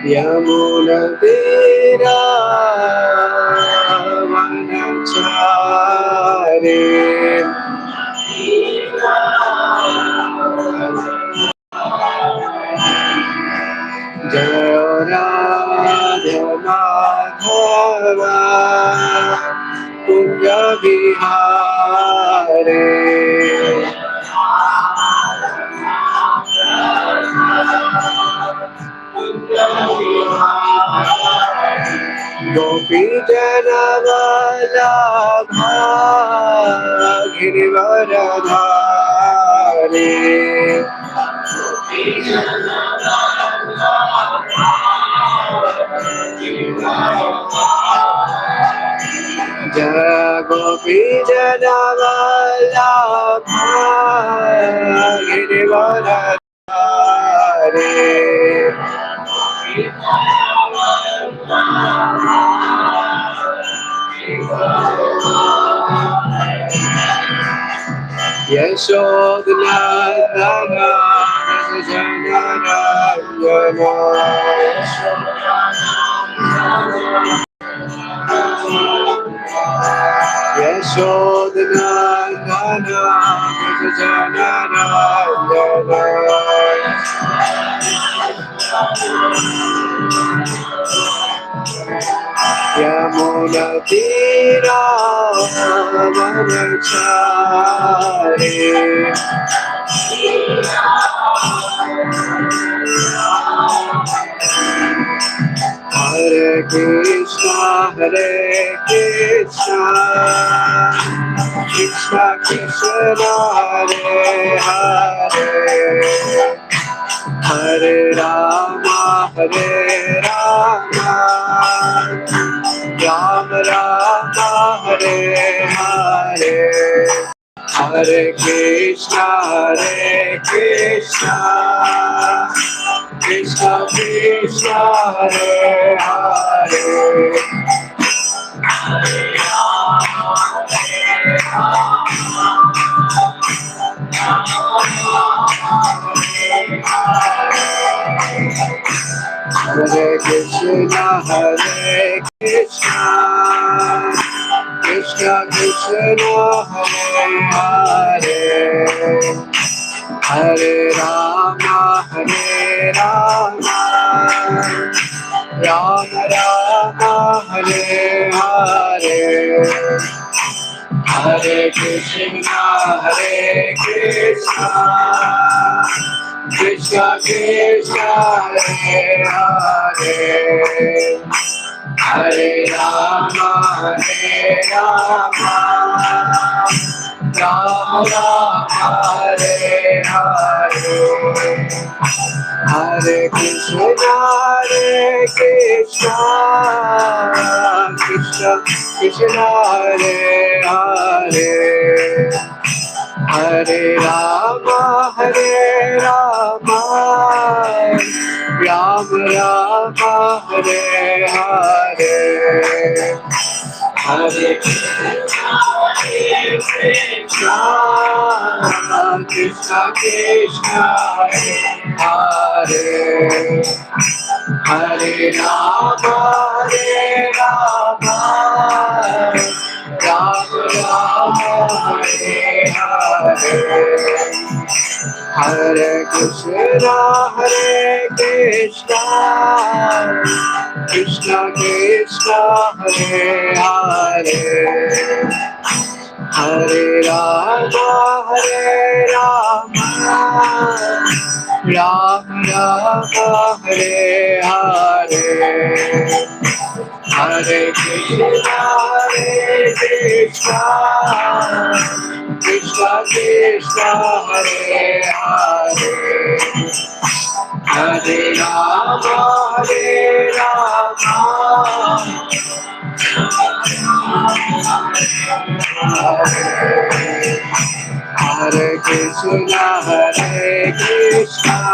Yamuna Tera Vanachare Jaya Radha Madhava Kunja Vihare Gopi Jana Vallabha Girivaradhari Jaya Gopi Jana Vallabha Girivaradhari Yashodhanandana Janarayana Yashodhanandana Yamuna Tira Vanachare Hare Krishna Krishna Krishna Hare Hare Hare Rama Rama Rama Hare Hare Hare Krishna Krishna Krishna Hare Hare Hare Krishna Krishna Krishna Hare Hare Hare Rama Rama Rama Hare Hare Hare Krishna Krishna Krishna Hare Hare Hare Rama Rama Rama Hare Hare Hare Krishna Krishna Krishna Hare Hare Hare Rama Rama Rama Hare Hare Hare Krishna Krishna Krishna Hare Hare Rama Rama Rama Hare Hare Hare Krishna Krishna Krishna Hare Hare Hare Rama Rama Hare Hare Hare Krishna Krishna Krishna Hare Hare Hare Rama Hare Krishna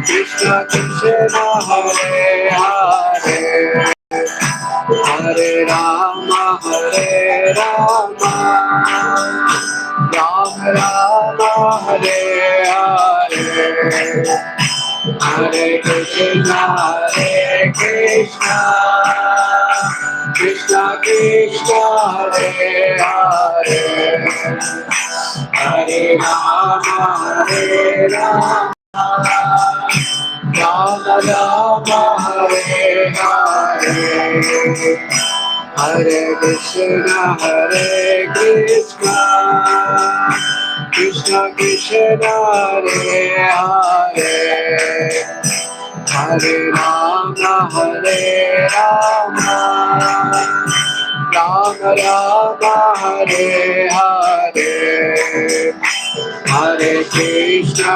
Krishna Krishna Hare Hare Hare Rama Rama Rama Hare Hare Hare Krishna, Krishna Krishna, Hare Hare, Hare Rama, Rama Rama, Hare Hare, Hare Krishna, Krishna Krishna, Hare Hare, Hare Rama, Rama Rama, Hare Hare, Hare Krishna,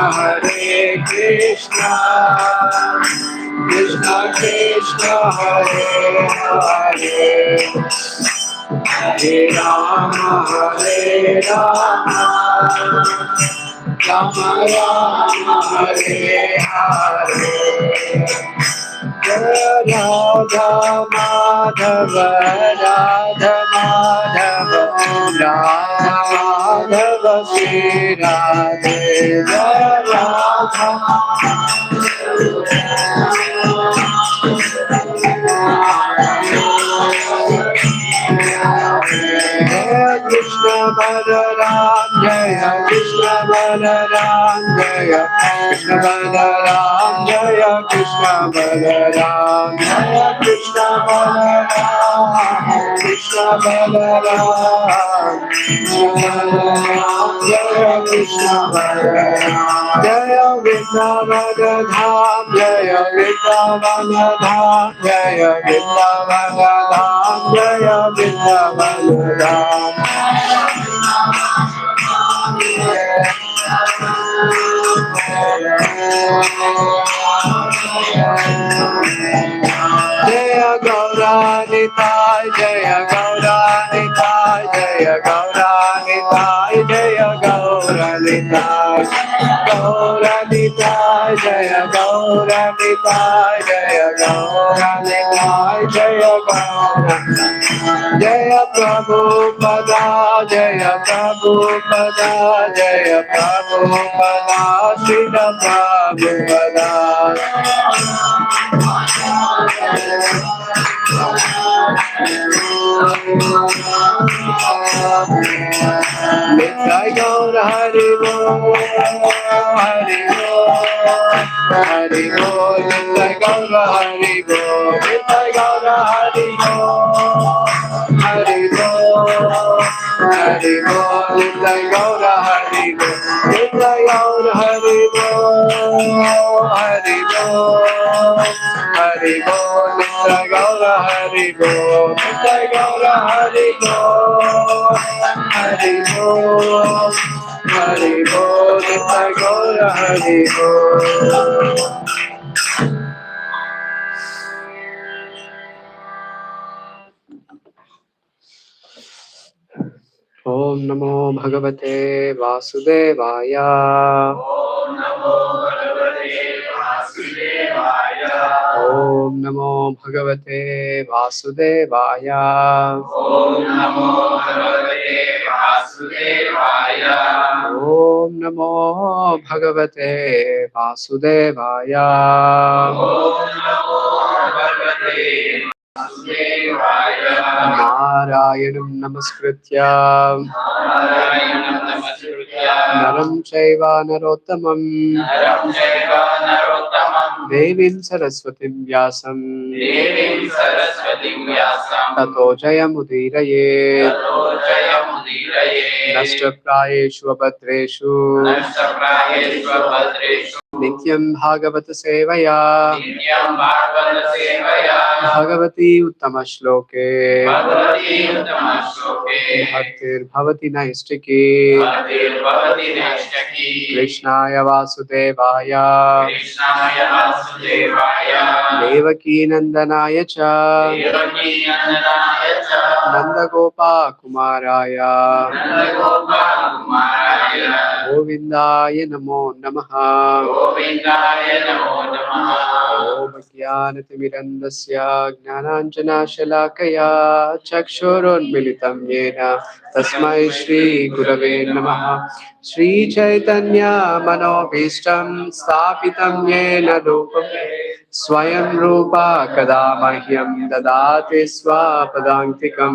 Krishna Krishna, Hare Hare, Hare Rama, Rama Rama, Hare Hare, Radha Madhava, Radha Madhava, Radha Madhava, Shri Radhe, Radha Jaya Krishna Balaram, Jaya Krishna Balaram, Jaya Krishna Balaram, Jaya Krishna Balaram, Jaya Krishna Balaram, Krishna Balaram, Jaya Krishna Balaram, Jaya Vrindavanadham, Jaya Vrindavanadham, Jaya Vrindavanadham, Jaya Vrindavanadham. Jaya Gauranitai, Jaya Gauranitai, Jaya Gauranitai, Jaya Gauranitai, Gauranitai, Jaya Gauranitai, Jaya Gauranitai, Jaya Gauranitai, Jaya Prabhupada, Jaya Prabhupada, Jaya Prabhupada, Srila Prabhupada. Nitya Gaura Hari Bol, Hari Bol, Hari Bol, Nitya Gaura Hari Bol, Nitya Gaura Hari Bol, Hari Bol, Hari Bol, Nitya Gaura Hari Bol, Nitya Gaura Hari Bol, Hari Bol, Hari Bol, Nitya Gaura Hari Bol, Nitya Gaura Hari Bol, Hari Bol, Hari Bol, Nitya Gaura Hari Bol. Om Namo Bhagavate Vasudevaya. Om Namo Bhagavate Vasudevaya. Om Namo Bhagavate Vasudevaya. Om Namo Bhagavate Vasudevaya. Om Namo Bhagavate Vasudevaya. Om Namo Bhagavate Narayanam Namaskritya Naram Chaiva Narottamam Devim Saraswatim Vyasam Tato Jayamudiraye Nashta Prayeshu Abhadreshu Nityam Bhagavata Sevaya Bhagavati Uttama Shloke Bhaktir Bhavati Naistiki Krishnaya Vasudevaya Devaki Nandanaya Cha Nandagopa Kumaraya Govindaya Namo Namaha. Om ज्ञानतिमिरन्दस्य ज्ञानाञ्जनशलाकया चक्षुरुन्मिलितं येन तस्मै श्रीगुरवे नमः। श्रीचैतन्यमनोभीष्टं स्थापितं येन रूपं स्वयं रूपा कदा मह्यं ददाति स्वपदान्तिकं।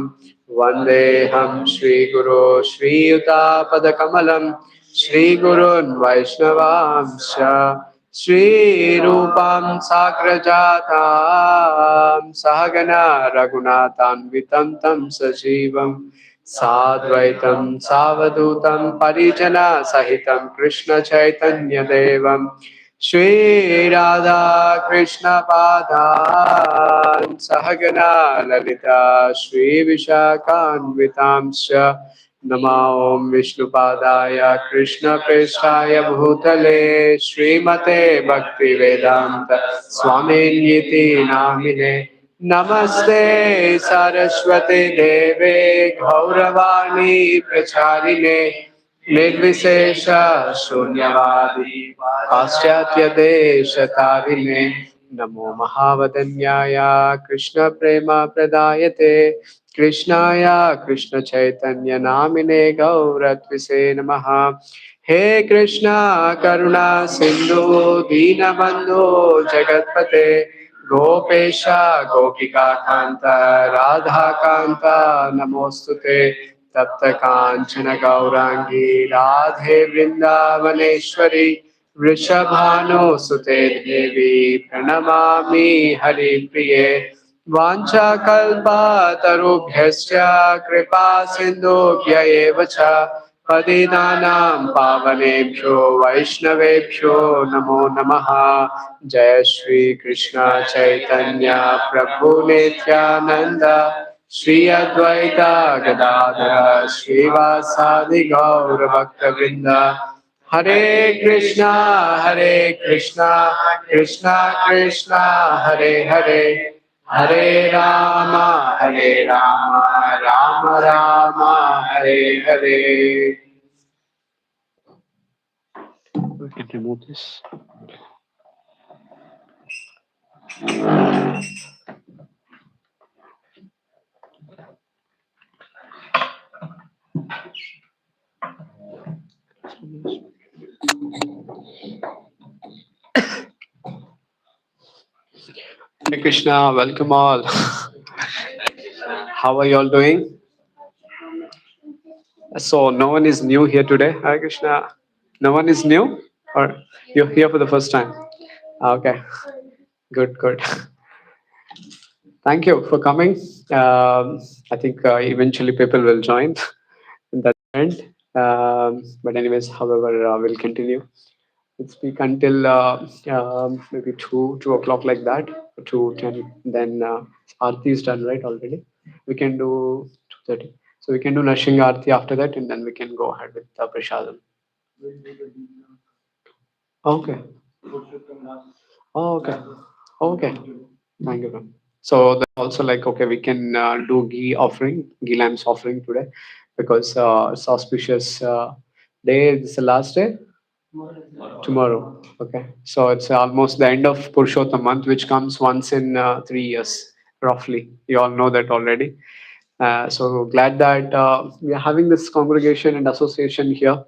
वन्देऽहं श्रीगुरो श्रीयुतापदकमलं श्रीगुरोन् वैष्णवांश्च श्रीरूपां साग्रजातां सहगना रघुनाथान्वितं तं सजीवं साद्वैतं सावधूतं परिजनसहितं कृष्णचैतन्यदेवं श्रीराधा कृष्णपादान् सहगना ललिता श्रीविशाखान्वितांश्च नमो ॐ विष्णुपादाय कृष्णप्रेष्ठाय भूतले श्रीमते भक्तिवेदान्त स्वामिन्यति नामिने नमस्ते सरस्वती देवे गौरवाणी प्रचारिणे निर्विशेष शून्यवादी पाश्चात्य देशतारिणे नमो महावदन्याय कृष्ण प्रेम प्रदायते कृष्णाय कृष्ण चैतन्य नामिने गौरत्विसे नमः। हे कृष्णा करुणा सिंधु दीनबंधु जगत्पते गोपेश गोपिका कांत राधा कांत नमोस्तुते तप्त कांचन गौरांगी राधे वृंदावनेश्वरी वृषभानुसुते देवी प्रणमामि हरिप्रिये वाञ्छाकल्पतरुभ्यश्च कृपा सिन्धुभ्य एव च पतितानां पावनेभ्यो वैष्णवेभ्यो नमो नमः। जय श्री कृष्ण चैतन्य प्रभु नित्यानंद श्री अद्वैत गदाधर श्रीवासादि गौर भक्तवृंद हरे Krishna Krishna Krishna Hare Hare Hare Ram Ram Ram Hare Hare. We can remove this. Hare Krishna, welcome all. How are you all doing? So no one is new here today. Hare Krishna. No one is new, or you're here for the first time? Okay, good. Thank you for coming. I think eventually people will join in that end. But anyways, however, we'll continue. Let's speak until maybe 2 o'clock like that, 2:10. Then Aarti is done, right, already. We can do 2:30. So we can do Nashing Aarti after that, and then we can go ahead with Prasadam. Okay. Oh, okay. Okay. Thank you, ma'am. So that's also like, okay, we can do ghee lamps offering today because it's auspicious day. This is the last day. Tomorrow. Okay. So it's almost the end of Purushottam month, which comes once in 3 years, roughly. You all know that already. So glad that we are having this congregation and association here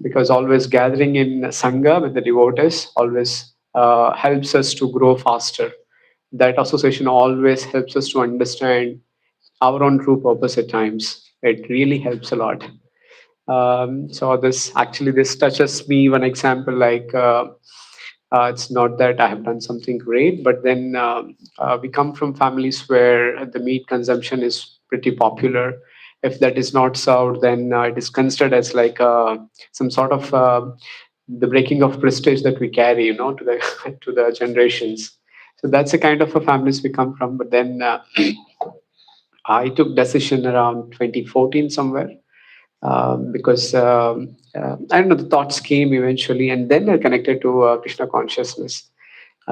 because always gathering in Sangha with the devotees always helps us to grow faster. That association always helps us to understand our own true purpose at times. It really helps a lot. So this touches me. One example, like it's not that I have done something great, but then we come from families where the meat consumption is pretty popular. If that is not served, then it is considered as like some sort of the breaking of prestige that we carry, to the to the generations. So that's the kind of a families we come from. But then I took decision around 2014 somewhere because I don't know, the thoughts came eventually, and then I connected to Krishna consciousness.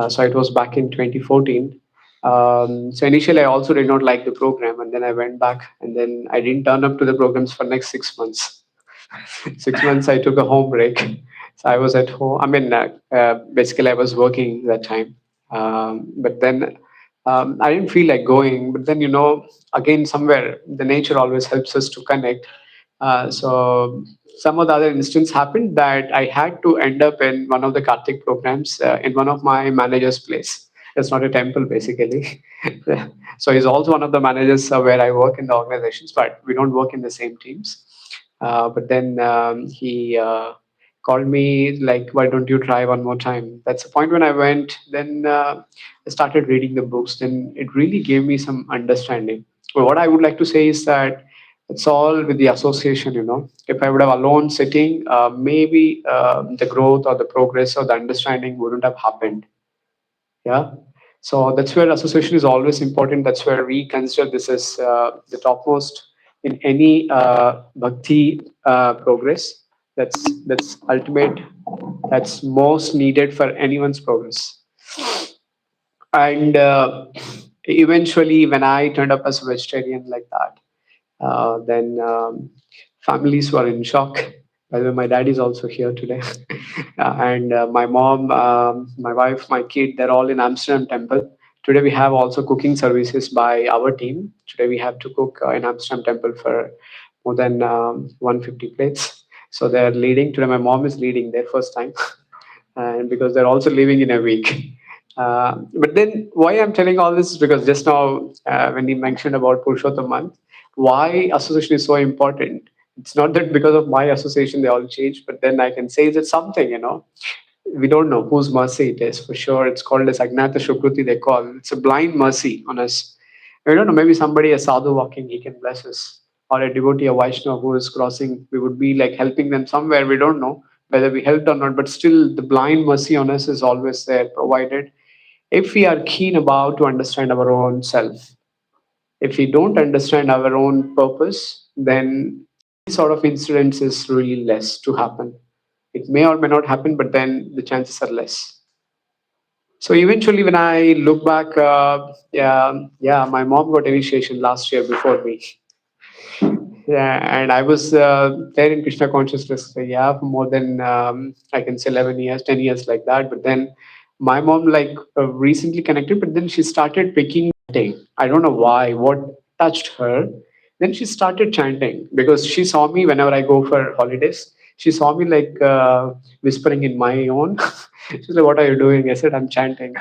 So it was back in 2014. So initially, I also did not like the program, and then I went back, and then I didn't turn up to the programs for next 6 months. 6 months, I took a home break. So I was at home. I mean, basically, I was working that time. But then I didn't feel like going. But then, again, somewhere the nature always helps us to connect. So some of the other instance happened that I had to end up in one of the Kartik programs in one of my manager's place. It's not a temple, basically. So he's also one of the managers where I work in the organizations, but we don't work in the same teams. But then he called me like, "Why don't you try one more time?" That's the point when I went. Then I started reading the books. Then it really gave me some understanding. Well, what I would like to say is that it's all with the association. If I would have alone sitting, maybe the growth or the progress or the understanding wouldn't have happened. Yeah. So that's where association is always important. That's where we consider this as the topmost in any bhakti progress. That's ultimate. That's most needed for anyone's progress. And eventually, when I turned up as a vegetarian like that, then families were in shock. By the way, my dad is also here today. And my mom, my wife, my kid, they're all in Amsterdam temple. Today we have also cooking services by our team. Today we have to cook in Amsterdam temple for more than 150 plates. So they're leading. Today my mom is leading their first time. And because they're also leaving in a week. But then why I'm telling all this is because just now when you mentioned about Purushottam month, why association is so important. It's not that because of my association they all changed, but then I can say that something, we don't know whose mercy it is for sure. It's called as Agnata Shukruti, they call. It's a blind mercy on us. We don't know, maybe somebody, a sadhu walking, he can bless us. Or a devotee, a Vaishnava who is crossing, we would be like helping them somewhere. We don't know whether we helped or not, but still the blind mercy on us is always there, provided if we are keen about to understand our own self. If we don't understand our own purpose, then these sort of incidents is really less to happen. It may or may not happen, but then the chances are less. So eventually, when I look back, yeah, my mom got initiation last year before me. Yeah, and I was there in Krishna consciousness, yeah, for more than I can say 11 years, 10 years like that. But then my mom like recently connected, but then she started picking chanting. I don't know why, what touched her. Then she started chanting because she saw me whenever I go for holidays. She saw me like whispering in my own. She's like, "What are you doing?" I said, "I'm chanting."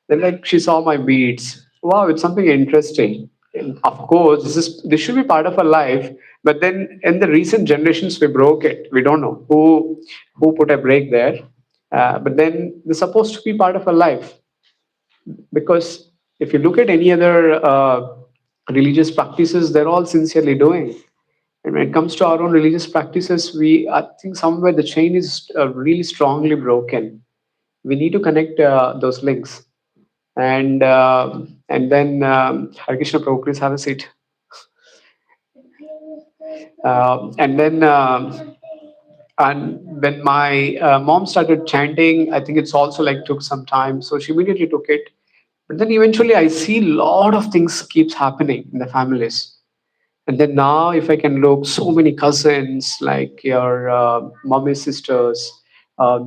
Then like she saw my beats. Wow, it's something interesting. And of course, this should be part of our life. But then in the recent generations, we broke it. We don't know who put a break there. But then they're supposed to be part of our life because if you look at any other religious practices, they're all sincerely doing. And when it comes to our own religious practices, I think somewhere the chain is really strongly broken. We need to connect those links. And then Hare Krishna Prabhu, please have a seat. And then and when my mom started chanting, I think it's also like took some time. So she immediately took it. But then eventually I see a lot of things keeps happening in the families. And then now, if I can look, so many cousins, like your mommy's sisters,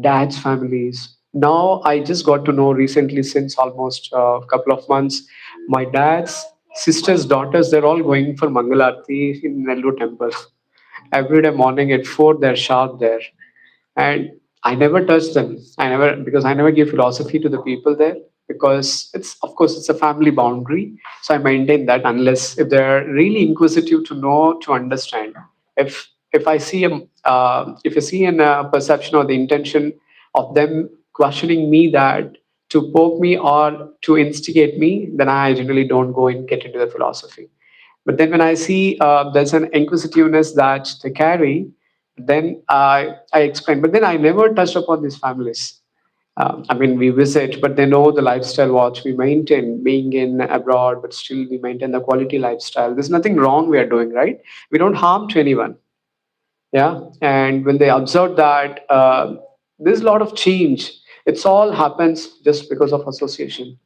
dad's families. Now, I just got to know recently, since almost a couple of months, my dad's sisters, daughters, they're all going for Mangalarti in Nellore temple. Every day morning at 4, they're sharp there. And I never touch them. Because I never give philosophy to the people there, because it's, of course, it's a family boundary. So I maintain that unless if they're really inquisitive to know, to understand. If I see if I see an perception or the intention of them questioning me, that to poke me or to instigate me, then I generally don't go and get into the philosophy. But then when I see there's an inquisitiveness that they carry, then I explain. But then I never touched upon these families. I mean, we visit, but they know the lifestyle what we maintain, being in abroad, but still we maintain the quality lifestyle. There's nothing wrong we are doing, right? We don't harm to anyone. Yeah. And when they observe that, there's a lot of change. It's all happens just because of association.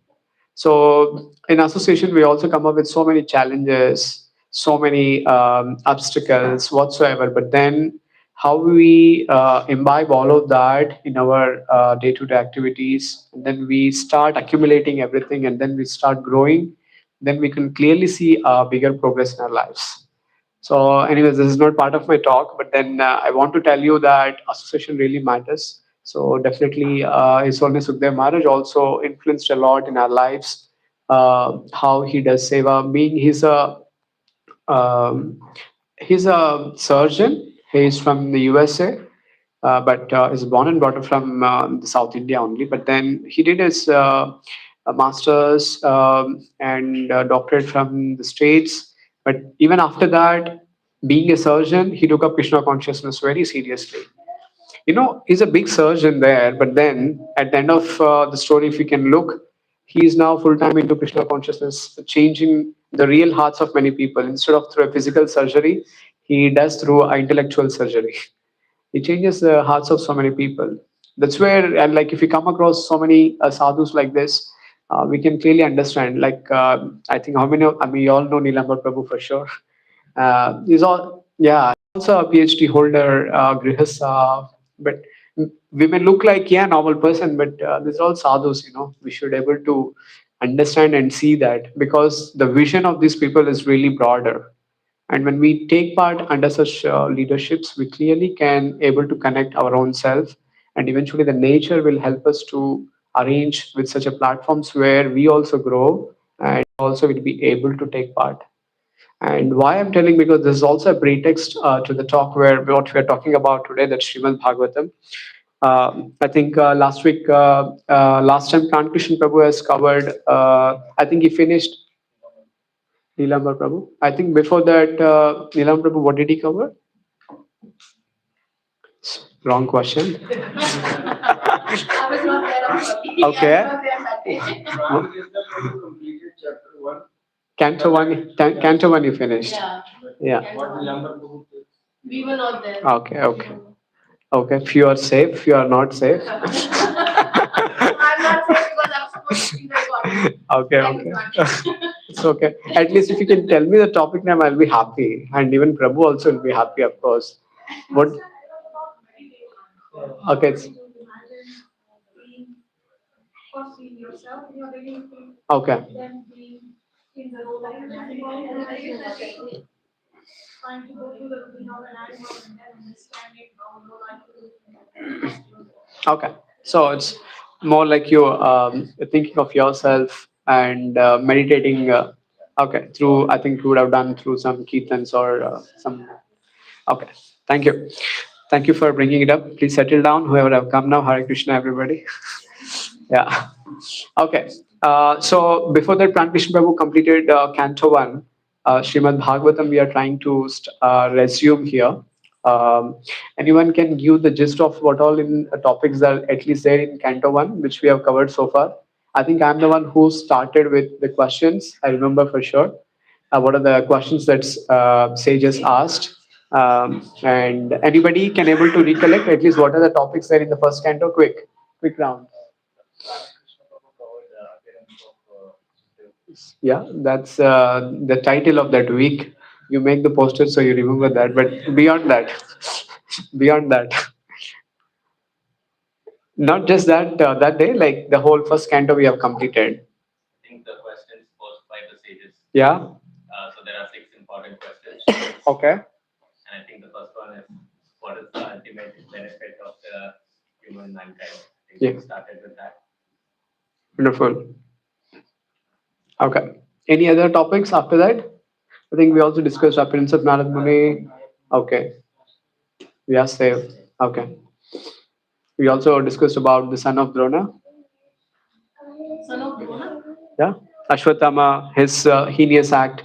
So in association, we also come up with so many challenges, so many obstacles whatsoever. But then how we imbibe all of that in our day-to-day activities, and then we start accumulating everything, and then we start growing, then we can clearly see bigger progress in our lives. So, anyways, this is not part of my talk, but then I want to tell you that association really matters. So, definitely, His Holiness Sukhdev Maharaj also influenced a lot in our lives. How he does seva, being um, he's a surgeon. He's from the USA, but is born and brought up from the South India only. But then he did his master's and doctorate from the States. But even after that, being a surgeon, he took up Krishna consciousness very seriously. He's a big surgeon there, but then at the end of the story, if you can look, he is now full time into Krishna consciousness, changing the real hearts of many people. Instead of through a physical surgery, he does through a intellectual surgery. He changes the hearts of so many people. That's where, and like if you come across so many sadhus like this, we can clearly understand. Like I think how many? I mean, you all know Nilambar Prabhu for sure. He's all yeah, also a PhD holder, grihastha. But we may look like normal person, but these are all sadhus. We should able to understand and see that because the vision of these people is really broader. And when we take part under such leaderships, we clearly can able to connect our own self, and eventually the nature will help us to arrange with such a platforms where we also grow and also will be able to take part. And why I'm telling, because this is also a pretext to the talk where what we are talking about today, that Srimad Bhagavatam. I think last time Pran Krishna Prabhu has covered. I think he finished Nilambar Prabhu. I think before that, Nilambar Prabhu, what did he cover? Wrong question. I was not there. Okay. I was not there that day. Completed chapter 1. Canto one, you finished. Yeah. Yeah. We were not there. Okay. Few are safe, few are not safe. I'm not saying because I'm supposed to be the God. Okay. It's okay. At least if you can tell me the topic name, I'll be happy. And even Prabhu also will be happy, of course. What? Okay. First being yourself, you are beginning to Okay. then being in the role of an animal, trying to go through the routine of an animal and then understanding how your life is. Okay. So it's more like you thinking of yourself and meditating. Okay. Through, I think you would have done through some kirtans or some. Okay. Thank you. Thank you for bringing it up. Please settle down. Whoever have come now, Hare Krishna, everybody. Yeah. Okay. So before that, Pran Krishna Prabhu completed Canto 1, Srimad Bhagavatam, we are trying to resume here. Anyone can give the gist of what all in topics are at least there in Canto 1, which we have covered so far? I think I'm the one who started with the questions. I remember for sure. What are the questions that sages asked? And anybody can able to recollect at least what are the topics there in the first canto? Quick round. Yeah, that's the title of that week. You make the poster so you remember that. But beyond that, not just that that day, like the whole first canto we have completed. I think the questions posed by the sages. Yeah. So there are 6 important questions. Okay. And I think the first one is, what is the ultimate benefit of the human mankind? I think we started with that. Wonderful. Okay. Any other topics after that? I think we also discussed appearance of Narad Muni. Okay. We are safe. Okay. We also discussed about the son of Drona. Son of Drona? Yeah. Ashwatthama, his heinous act.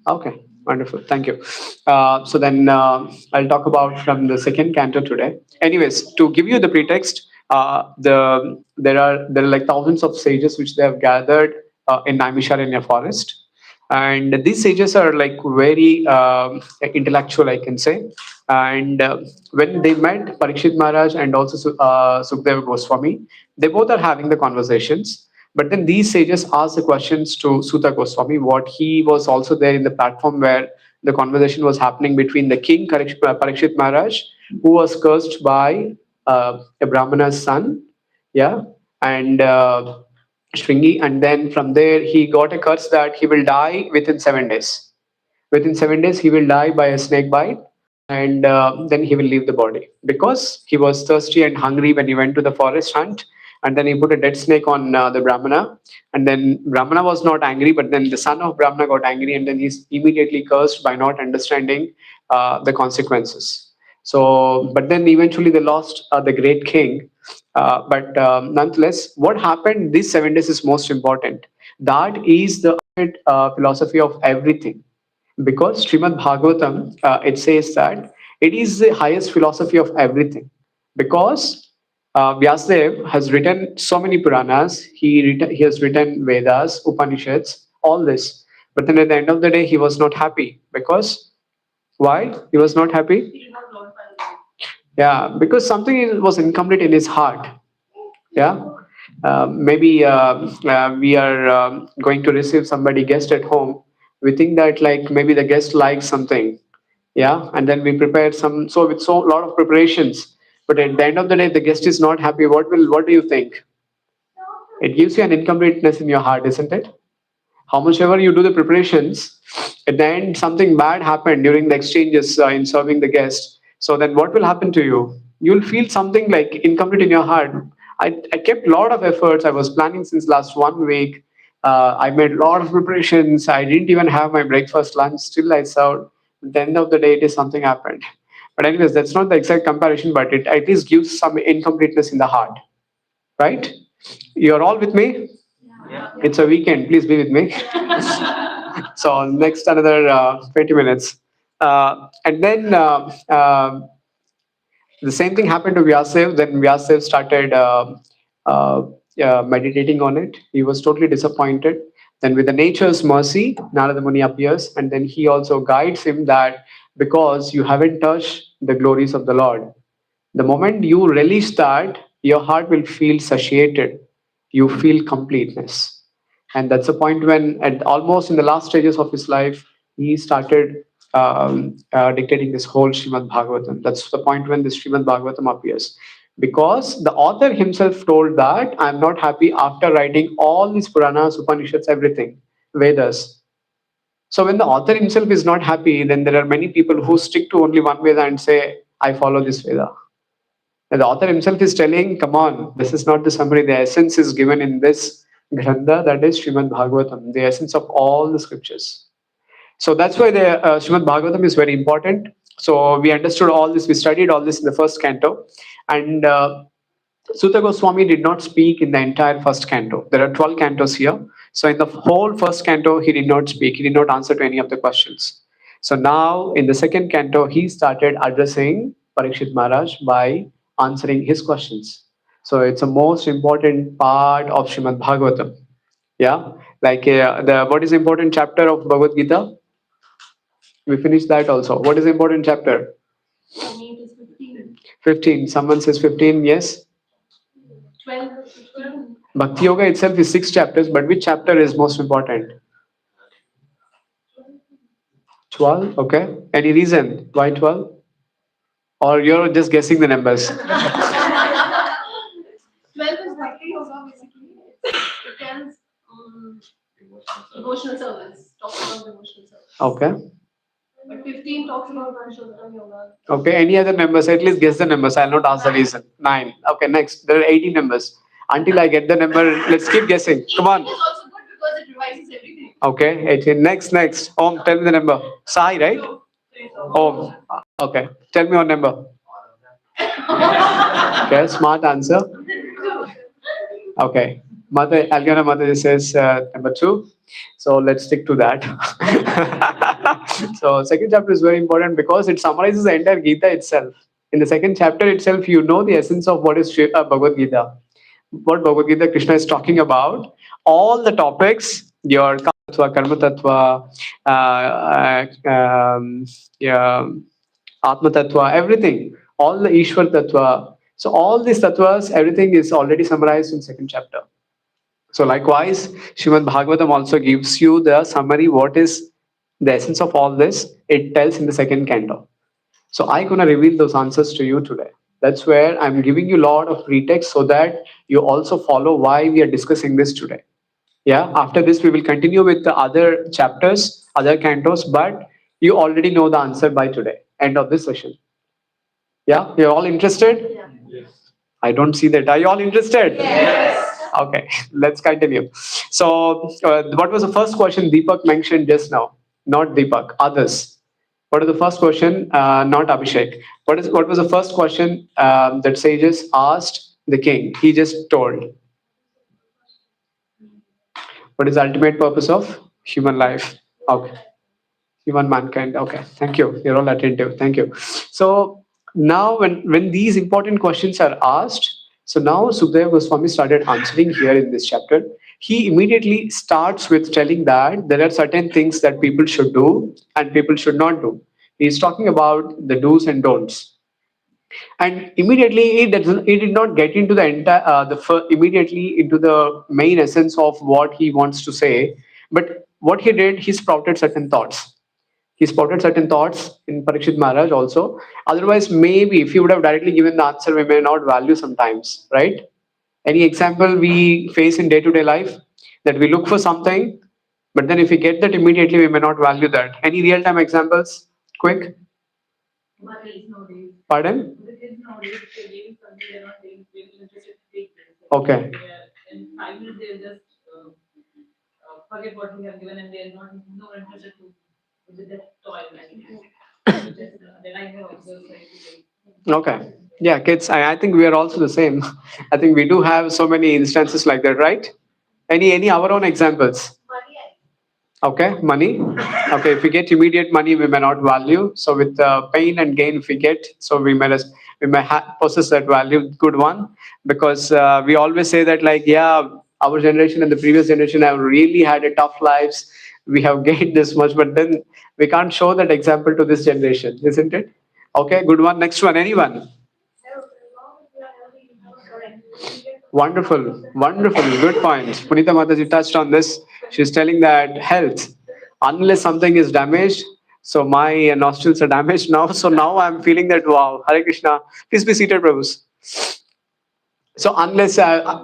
Okay. Wonderful. Thank you. So then I'll talk about from the second canto today. Anyways, to give you the pretext, there are like thousands of sages which they have gathered in Naimisharanya forest, and these sages are like very intellectual, I can say. And when they met Parikshit Maharaj and also Sukhdeva Goswami, they both are having the conversations. But then these sages asked the questions to Suta Goswami, what he was also there in the platform where the conversation was happening between the king Parikshit Maharaj who was cursed by a Brahmana's son. Yeah, and Shringi, and then from there he got a curse that he will die within 7 days. Within 7 days, he will die by a snake bite, and then he will leave the body because he was thirsty and hungry when he went to the forest hunt. And then he put a dead snake on the Brahmana, and then Brahmana was not angry, but then the son of Brahmana got angry, and then he's immediately cursed by not understanding the consequences. So, but then eventually they lost the great king. But nonetheless, what happened these 7 days is most important. That is the ultimate philosophy of everything, because Srimad Bhagavatam, it says that it is the highest philosophy of everything. Because Vyasadeva has written so many Puranas, he has written Vedas, Upanishads, all this. But then at the end of the day, he was not happy. Because why? He was not happy? He did not glorify the Lord. Yeah, because something was incomplete in his heart. Yeah. Maybe we are going to receive somebody guest at home. We think that like maybe the guest likes something, yeah, and then we prepare some, so with so lot of preparations, but at the end of the day the guest is not happy. What do you think? It gives you an incompleteness in your heart, isn't it? How much ever you do the preparations, at the end something bad happened during the exchanges in serving the guest. So then what will happen to you? You'll feel something like incomplete in your heart. I kept a lot of efforts. I was planning since last 1 week. I made a lot of preparations. I didn't even have my breakfast, lunch. Still, I served. At the end of the day, it is something happened. But anyways, that's not the exact comparison, but it at least gives some incompleteness in the heart, right? You're all with me? Yeah. It's a weekend. Please be with me. So next another 20 minutes. And then the same thing happened to Vyasadeva. Then Vyasadeva started uh, meditating on it. He was totally disappointed. Then with the nature's mercy, Narada Muni appears, and then he also guides him that because you haven't touched the glories of the Lord, the moment you release that, your heart will feel satiated. You feel completeness. And that's the point when, at almost in the last stages of his life, he started dictating this whole Srimad Bhagavatam. That's the point when this Srimad Bhagavatam appears. Because the author himself told that I'm not happy after writing all these Puranas, Upanishads, everything, Vedas. So when the author himself is not happy, then there are many people who stick to only one Veda and say, I follow this Veda. And the author himself is telling, come on, this is not the summary. The essence is given in this Grantha, that is Srimad Bhagavatam, the essence of all the scriptures. So that's why the Srimad Bhagavatam is very important. So we understood all this, we studied all this in the first canto. And Sutta Goswami did not speak in the entire first canto. There are 12 cantos here. So in the whole first canto, he did not speak. He did not answer to any of the questions. So now in the second canto, he started addressing Parikshit Maharaj by answering his questions. So it's a most important part of Srimad Bhagavatam. Yeah, like the what is the important chapter of Bhagavad Gita? We finished that also. What is the important chapter? For me, it is 15. 15. Someone says 15. Yes. 12, 15. Bhakti Yoga itself is 6 chapters, but which chapter is most important? 12. Okay. Any reason why 12? Or you're just guessing the numbers? 12 is Bhakti Yoga, basically. It tells devotional service, talks about devotional service. Okay. But 15 talks about Purushottam Yoga. Okay. Any other numbers? At least guess the numbers. I'll not ask the reason. 9. Okay. Next. There are 80 numbers. Until I get the number, let's keep guessing. Come on. It is also good because it revises everything. Okay. 18. Next. Om, tell me the number. Sai, right? So, Om. Okay. Tell me one number. Okay. Smart answer. Okay. Mother, Algana Mother says number 2. So let's stick to that. So second chapter is very important because it summarizes the entire Gita itself. In the second chapter itself, you know the essence of what is Bhagavad Gita. What Bhagavad Gita Krishna is talking about. All the topics, your Tattva, Karma Tattva, Atma Tattva, everything. All the Ishwar Tattva. So all these tattvas, everything is already summarized in second chapter. So likewise, Srimad Bhagavatam also gives you the summary, what is the essence of all this. It tells in the second canto. So I'm gonna reveal those answers to you today. That's where I'm giving you a lot of pretext so that you also follow why we are discussing this today. Yeah, after this we will continue with the other chapters, other cantos, but you already know the answer by today, end of this session. Yeah, you're all interested? Yes. I don't see that. Are you all interested? Yes. Okay, let's continue. So, what was the first question Deepak mentioned just now? Not Deepak, others. What is the first question? Not Abhishek. What was the first question that sages asked the king? He just told. What is the ultimate purpose of human life? Okay. Human mankind. Okay, thank you. You're all attentive. Thank you. So now, when these important questions are asked, so now Sukadeva Goswami started answering here in this chapter. He immediately starts with telling that there are certain things that people should do and people should not do. He's talking about the do's and don'ts, and immediately he did not get into the entire immediately into the main essence of what he wants to say, but what he did, he sprouted certain thoughts. He spotted certain thoughts in Parikshit Maharaj also. Otherwise, maybe if he would have directly given the answer, we may not value sometimes, right? Any example we face in day-to-day life that we look for something, but then if we get that immediately, we may not value that. Any real-time examples? Quick. Money is nowadays. Pardon? The kids nowadays, if they're getting something, they're not being interested to take this. Okay. In 5 minutes, they'll just forget what we have given and they're no interested to with that toy. That I have observed. Okay. Yeah, kids, I think we are also the same. I think we do have so many instances like that, right? Any our own examples? Okay, money. Okay, if we get immediate money, we may not value. So with pain and gain, if we get, so we may possess that value, good one, because we always say that like, yeah, our generation and the previous generation have really had a tough lives. We have gained this much, but then we can't show that example to this generation, isn't it? Okay, good one. Next one, anyone? Wonderful, wonderful, good point. Punita Mataji touched on this. She's telling that health, unless something is damaged, so my nostrils are damaged now. So now I'm feeling that wow, Hare Krishna. Please be seated, Prabhus. So unless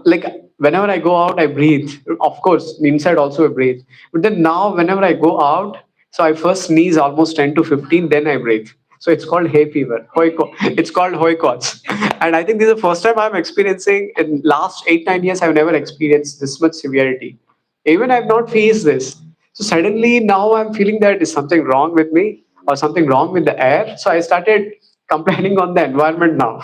like whenever I go out, I breathe. Of course, inside also I breathe. But then now, whenever I go out, so I first sneeze almost 10 to 15, then I breathe. So it's called hay fever. It's called hoikots. And I think this is the first time I'm experiencing in last 8 9 years. I've never experienced this much severity. Even I've not faced this. So suddenly now I'm feeling that is something wrong with me or something wrong with the air. So I started complaining on the environment now.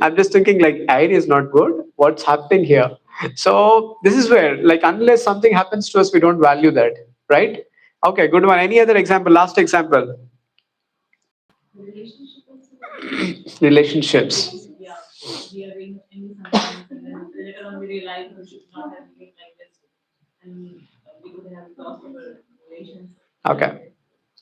I'm just thinking like air is not good. What's happening here? So this is where like unless something happens to us, we don't value that, right? Okay, good one. Any other example? Last example. Relationships. Yeah, we are in sometimes and then later on we realize we should not have been like this and we could have lost our relations. Okay.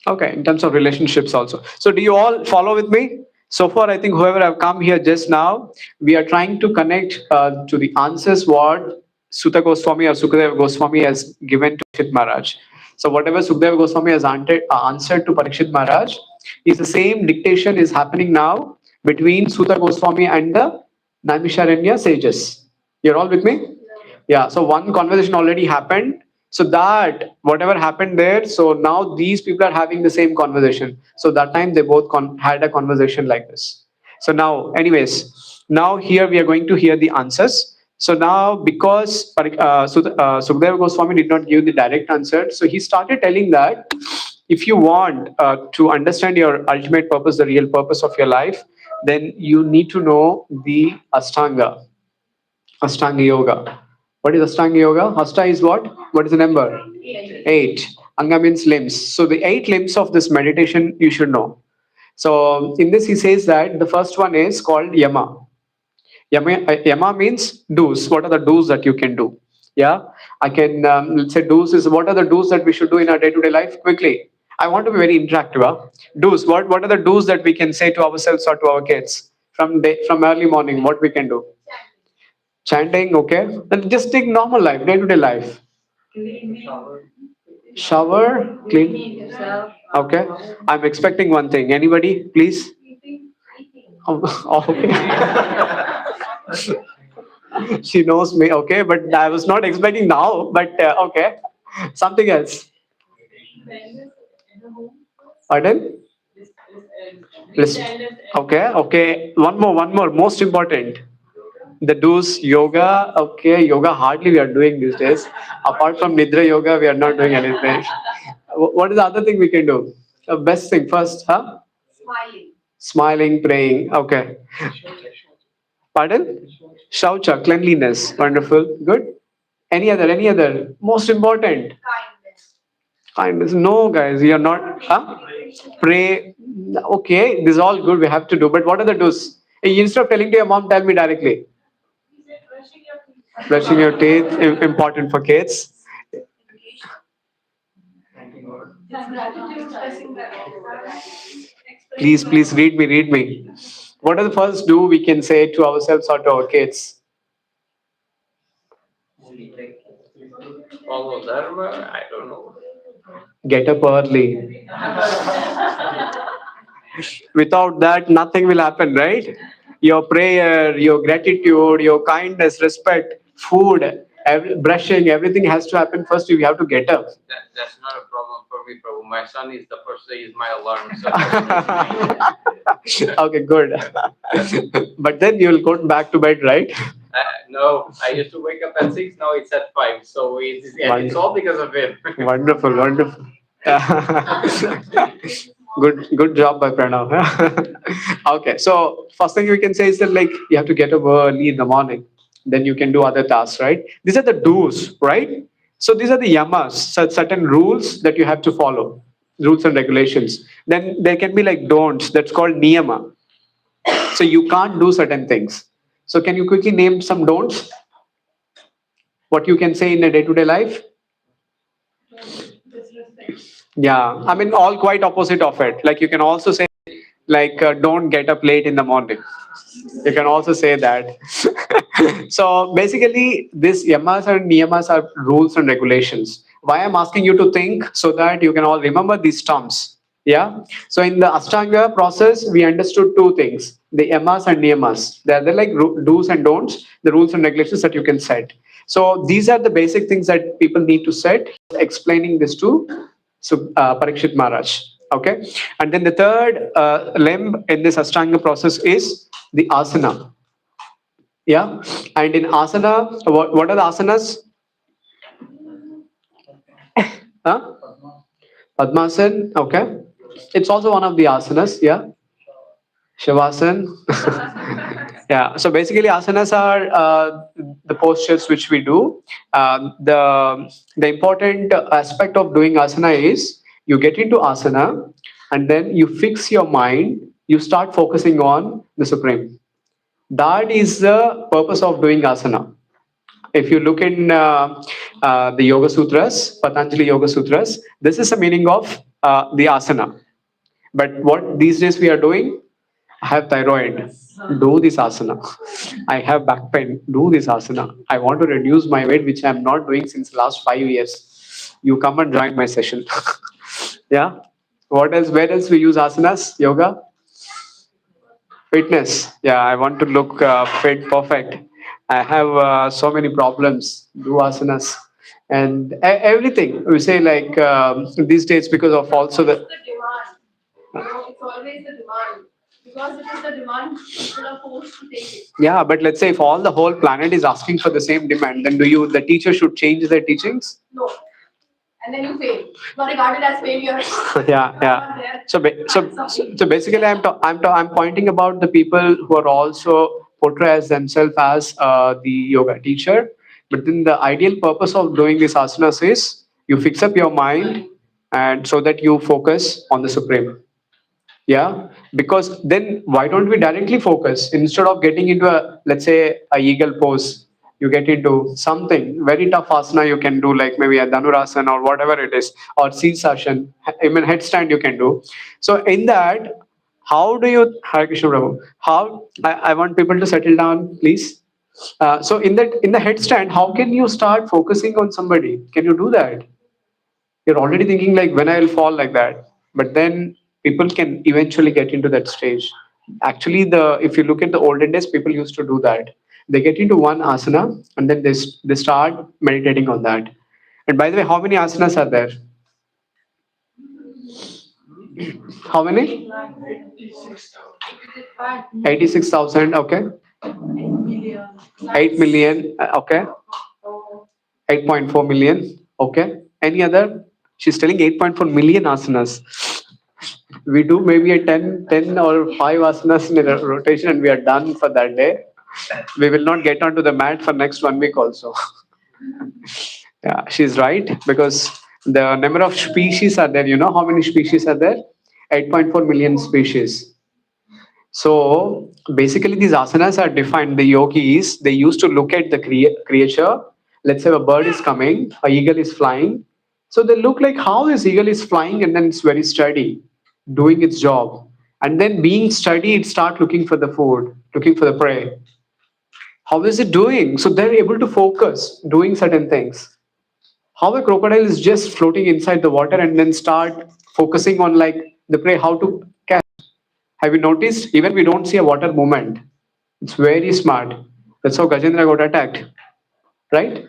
Okay, in terms of relationships also. So do you all follow with me? So far, I think whoever have come here just now, we are trying to connect to the answers what Sutta Goswami or Sukadeva Goswami has given to Parikshit Maharaj. So whatever Sukadeva Goswami has answered to Parikshit Maharaj, is the same dictation is happening now between Sutta Goswami and the Naimisharanya sages. You're all with me? Yeah, so one conversation already happened. So that whatever happened there, so now these people are having the same conversation. So that time they both had a conversation like this. So now, anyways, now here we are going to hear the answers. So now because Sukadeva Goswami did not give the direct answer, so he started telling that if you want to understand your ultimate purpose, the real purpose of your life, then you need to know the Ashtanga Yoga. What is Ashtanga Yoga? Hasta is what? What is the number? 8. Anga means limbs. So the 8 limbs of this meditation you should know. So in this he says that the first one is called Yama. Yama means do's. What are the do's that you can do? Yeah, I can let's say do's is what are the do's that we should do in our day-to-day life? Quickly, I want to be very interactive. Huh? Do's. What are the do's that we can say to ourselves or to our kids from early morning? What we can do? Chanting, okay. And just take normal life, day-to-day life. Shower, clean. yourself. Okay. I'm expecting one thing. Anybody, please? Eating. Oh, okay. She knows me. Okay, but I was not expecting now. But okay, something else. Wellness in the home. Pardon? This, Okay, okay. One more. Most important. The do's yoga. Okay, yoga hardly we are doing these days. Apart from Nidra yoga, we are not doing anything. What is the other thing we can do? The best thing first, huh? Smiling. Smiling, praying. Okay. Pardon? Shaucha, cleanliness. Wonderful. Good. Any other? Any other? Most important. Kindness. Kindness. No, guys, you are not. Huh? Pray. Okay, this is all good. We have to do. But what are the do's? Instead of telling to your mom, tell me directly. He said brushing your teeth. Brushing your teeth, important for kids. Gratitude, expressing gratitude. Please read me. What are the first do we can say to ourselves or to our kids? Follow Dharma, I don't know. Get up early. Without that, nothing will happen, right? Your prayer, your gratitude, your kindness, respect, food, brushing, everything has to happen first. You have to get up. That's not a problem for me, Prabhu. My son is the first day is my alarm. So Okay, good. But then you will go back to bed, right? no, I used to wake up at 6. Now it's at 5. So it's all because of him. Wonderful. Good job by Pranav. Okay, so first thing we can say is that like you have to get up early in the morning, then you can do other tasks, right? These are the do's, right? So these are the yamas, certain rules that you have to follow, rules and regulations. Then there can be like don'ts, that's called niyama. So you can't do certain things. So can you quickly name some don'ts? What you can say in a day-to-day life? Yeah, I mean, all quite opposite of it. Like you can also say, like, don't get up late in the morning. You can also say that. So basically, this yamas and niyamas are rules and regulations. Why I'm asking you to think so that you can all remember these terms. Yeah. So in the Ashtanga process, we understood two things: the yamas and niyamas. They're like do's and don'ts, the rules and regulations that you can set. So these are the basic things that people need to set. Explaining this to Parikshit Maharaj. Okay, and then the third limb in this Ashtanga process is the asana. Yeah, and in asana, what are the asanas? Huh? Padmasan. Okay, it's also one of the asanas. Yeah, Shavasana. Yeah, so basically asanas are the postures which we do. The important aspect of doing asana is you get into asana and then you fix your mind, you start focusing on the supreme. That is the purpose of doing asana. If you look in the Yoga Sutras, Patanjali Yoga Sutras, this is the meaning of the asana. But what these days we are doing, I have thyroid, do this asana. I have back pain, do this asana. I want to reduce my weight, which I am not doing since last 5 years. You come and join my session. Yeah. What else? Where else we use asanas? Yoga? Fitness. Yeah, I want to look fit, perfect. I have so many problems. Do asanas. And everything. We say like these days because of also It's the the demand. It's always the demand. Because it is the demand, people are forced to take it. yeah, but let's say if all the whole planet is asking for the same demand, then the teacher should change their teachings? No. And then you fail. You are regarded as failure. Yeah. So basically, I'm pointing about the people who are also portray as themselves as the yoga teacher. But then the ideal purpose of doing these asanas is you fix up your mind, and so that you focus on the supreme. Yeah, because then why don't we directly focus instead of getting into a, let's say, a eagle pose? You get into something very tough asana you can do, like maybe a dhanurasana or whatever it is, or sirsasana, even headstand you can do. So in that, how do you, Hare Krishna Prabhu, how I want people to settle down, please. So in the headstand, how can you start focusing on somebody? Can you do that? You're already thinking like when I will fall like that. But then people can eventually get into that stage. Actually, if you look at the olden days, people used to do that. They get into one asana and then they start meditating on that. And by the way, how many asanas are there? How many? 86,000. Okay. 8 million. Okay. 8.4 million. Okay. Any other? She's telling 8.4 million asanas. We do maybe a 10 or 5 asanas in a rotation and we are done for that day. We will not get onto the mat for next 1 week also. Yeah, she's right because the number of species are there. You know how many species are there? 8.4 million species. So basically, these asanas are defined. The yogis, they used to look at the creature. Let's say a bird is coming, a eagle is flying. So they look like how this eagle is flying, and then it's very steady, doing its job. And then being steady, it start looking for the food, looking for the prey. How is it doing? So they're able to focus, doing certain things. How a crocodile is just floating inside the water and then start focusing on like the prey, how to catch. Have you noticed? Even we don't see a water movement. It's very smart. That's how Gajendra got attacked, right?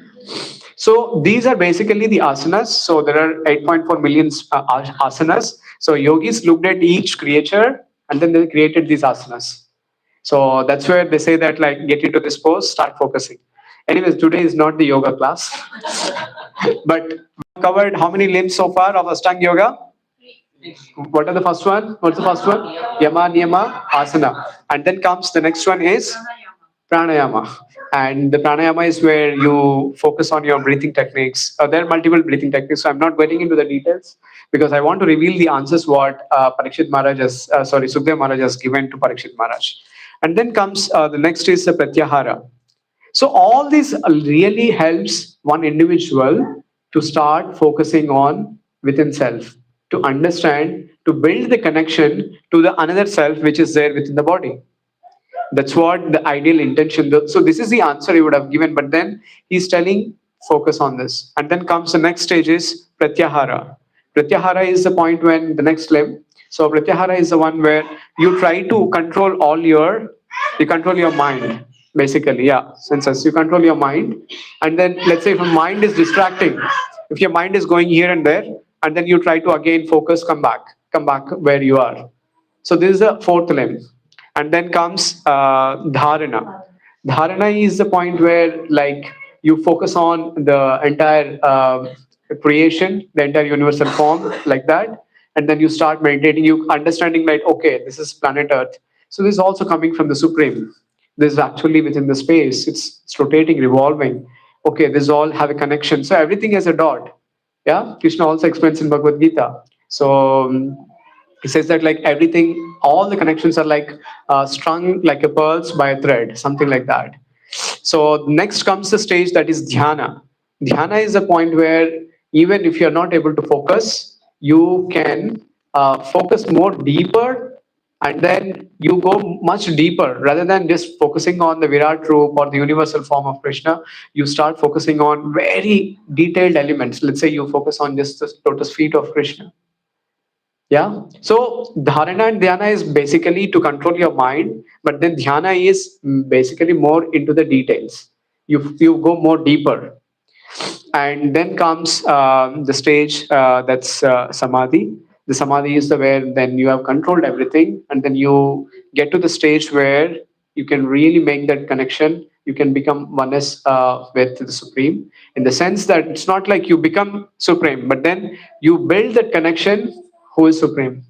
So these are basically the asanas. So there are 8.4 million asanas. So yogis looked at each creature and then they created these asanas. So that's where they say that like get into this pose, start focusing. Anyways, today is not the yoga class, but we covered how many limbs so far of Ashtanga Yoga? What are the first one? What's the first one? Yama, Niyama, Asana. And then comes the next one is Pranayama. And the Pranayama is where you focus on your breathing techniques. There are multiple breathing techniques, so I'm not getting into the details because I want to reveal the answers what Parikshit Maharaj has, Sukhdev Maharaj has given to Parikshit Maharaj. And then comes the next is the Pratyahara. So all this really helps one individual to start focusing on within self, to understand, to build the connection to the another self which is there within the body. That's what the ideal intention. So this is the answer he would have given, but then he's telling focus on this. And then comes the next stage is Pratyahara. Pratyahara is the point when the next limb. So Pratyahara is the one where you try to control you control your mind. Basically, yeah, senses. You control your mind. And then let's say if a mind is distracting, if your mind is going here and there, and then you try to again focus, come back where you are. So this is the fourth limb. And then comes dharana. Dharana is the point where like you focus on the entire creation, the entire universal form, like that. And then you start meditating, you understanding like, okay, this is planet Earth. So this is also coming from the Supreme. This is actually within the space. It's rotating, revolving. Okay, this all have a connection. So everything has a dot. Yeah, Krishna also explains in Bhagavad Gita. So he says that like everything, all the connections are like strung like a pearls by a thread, something like that. So next comes the stage that is dhyana. Dhyana is a point where even if you're not able to focus, you can focus more deeper, and then you go much deeper rather than just focusing on the Virat Roop or the universal form of Krishna. You start focusing on very detailed elements. Let's say you focus on just the lotus feet of Krishna. Yeah. So dharana and dhyana is basically to control your mind, but then dhyana is basically more into the details. You go more deeper, and then comes the stage that's samadhi. The samadhi is the where then you have controlled everything, and then you get to the stage where you can really make that connection. You can become oneness with the supreme, in the sense that it's not like you become supreme, but then you build that connection who is supreme.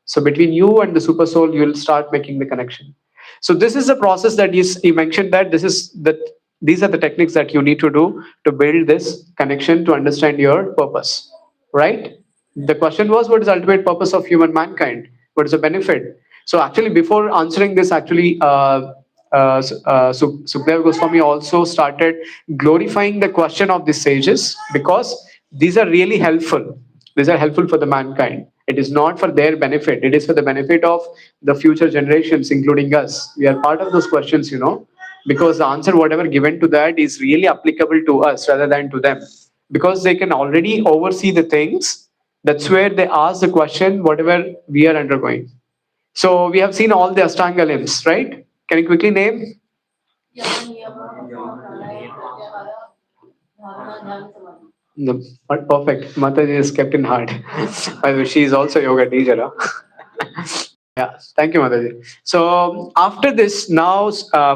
So between you and the super soul, you will start making the connection. So this is the process that he mentioned that these are the techniques that you need to do to build this connection to understand your purpose, right? The question was, what is the ultimate purpose of human mankind? What is the benefit? So actually, before answering this, actually, Sukdev Goswami also started glorifying the question of the sages, because these are really helpful. These are helpful for the mankind. It is not for their benefit. It is for the benefit of the future generations, including us. We are part of those questions, because the answer, whatever given to that, is really applicable to us rather than to them. because they can already oversee the things. That's where they ask the question, whatever we are undergoing. So we have seen all the Ashtanga limbs, right? Can you quickly name? Yama, Niyama, Asana, Pranayama, Pratyahara, Dharana, Dhyana, Samadhi. Perfect. Mataji is kept in heart. By the way, she is also yoga teacher. Yeah, thank you, Mataji. So after this, now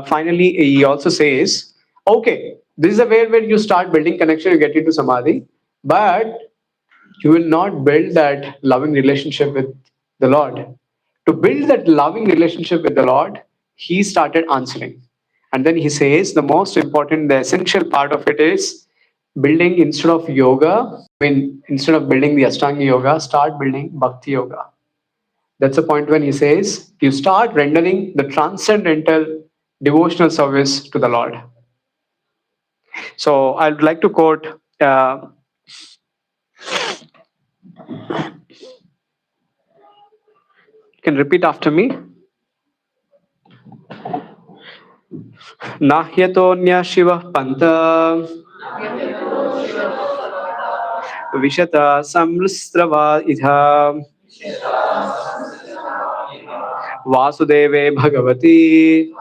finally he also says, okay, this is a way where you start building connection, you get into samadhi, but you will not build that loving relationship with the Lord. To build that loving relationship with the Lord, he started answering. And then he says the most important, the essential part of it is building instead of yoga, instead of building the Ashtanga yoga, start building Bhakti yoga. That's the point when he says you start rendering the transcendental devotional service to the Lord. So I'd like to quote, you can repeat after me. Nahyatonya Shiva Panta Vishata Samrustrava Idha Vasudeve Bhagavati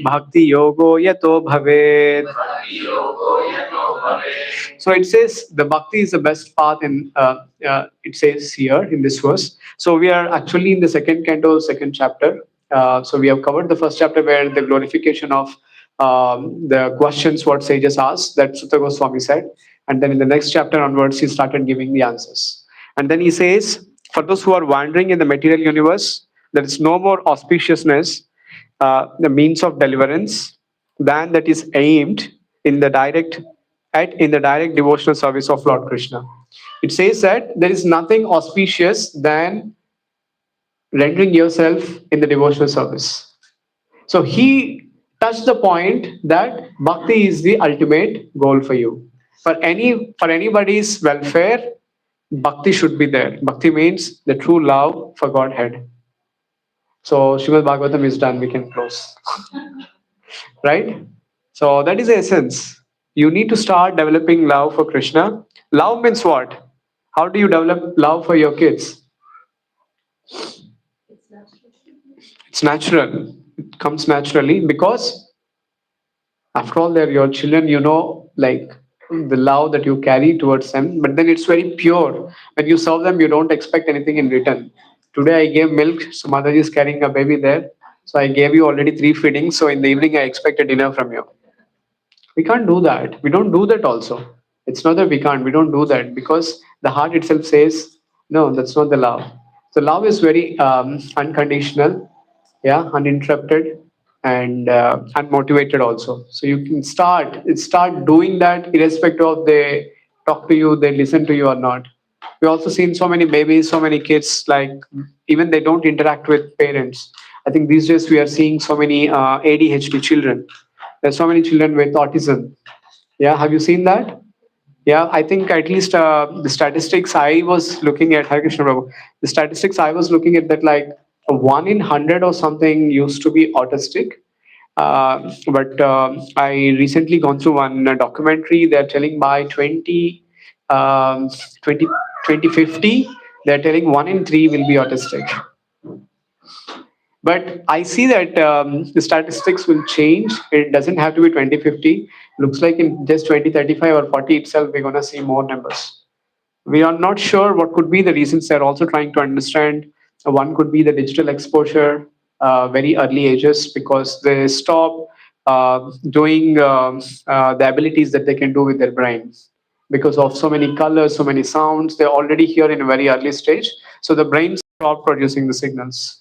Bhakti Yogo Yato Bhaved. So it says the bhakti is the best path in it says here in this verse. So we are actually in the second canto, second chapter. So we have covered the first chapter where the glorification of the questions what sages asked, that Sutta Goswami said. And then in the next chapter onwards, he started giving the answers. And then he says, for those who are wandering in the material universe, there is no more auspiciousness, the means of deliverance, than that is aimed in the direct in the direct devotional service of Lord Krishna. It says that there is nothing auspicious than rendering yourself in the devotional service. So he touched the point that bhakti is the ultimate goal for you. For anybody's welfare, bhakti should be there. Bhakti means the true love for Godhead. So Srimad Bhagavatam is done. We can close. Right? So that is the essence. You need to start developing love for Krishna. Love means what? How do you develop love for your kids? It's natural. It's natural. It comes naturally because after all, they're your children, you know, like the love that you carry towards them, but then it's very pure. When you serve them, you don't expect anything in return. Today I gave milk, so Mother is carrying a baby there. So I gave you already 3 feedings, so in the evening I expect a dinner from you. We can't do that. We don't do that also. It's not that we can't, we don't do that because the heart itself says, no, that's not the love. So love is very unconditional, yeah, uninterrupted and unmotivated also. So you can start doing that irrespective of they talk to you, they listen to you or not. We also seen so many babies, so many kids, like even they don't interact with parents. I think these days we are seeing so many ADHD children. There's so many children with autism. Yeah, have you seen that? Yeah, I think at least the statistics I was looking at, Hare Krishna Prabhu, the statistics I was looking at that like 1 in 100 or something used to be autistic. But I recently gone through one documentary. They're telling by 20, 2050, they're telling 1 in 3 will be autistic. But I see that the statistics will change. It doesn't have to be 2050. Looks like in just 2035 or 40 itself, we're going to see more numbers. We are not sure what could be the reasons. They're also trying to understand. One could be the digital exposure, very early ages, because they stop doing the abilities that they can do with their brains. Because of so many colors, so many sounds, they're already here in a very early stage. So the brain stop producing the signals.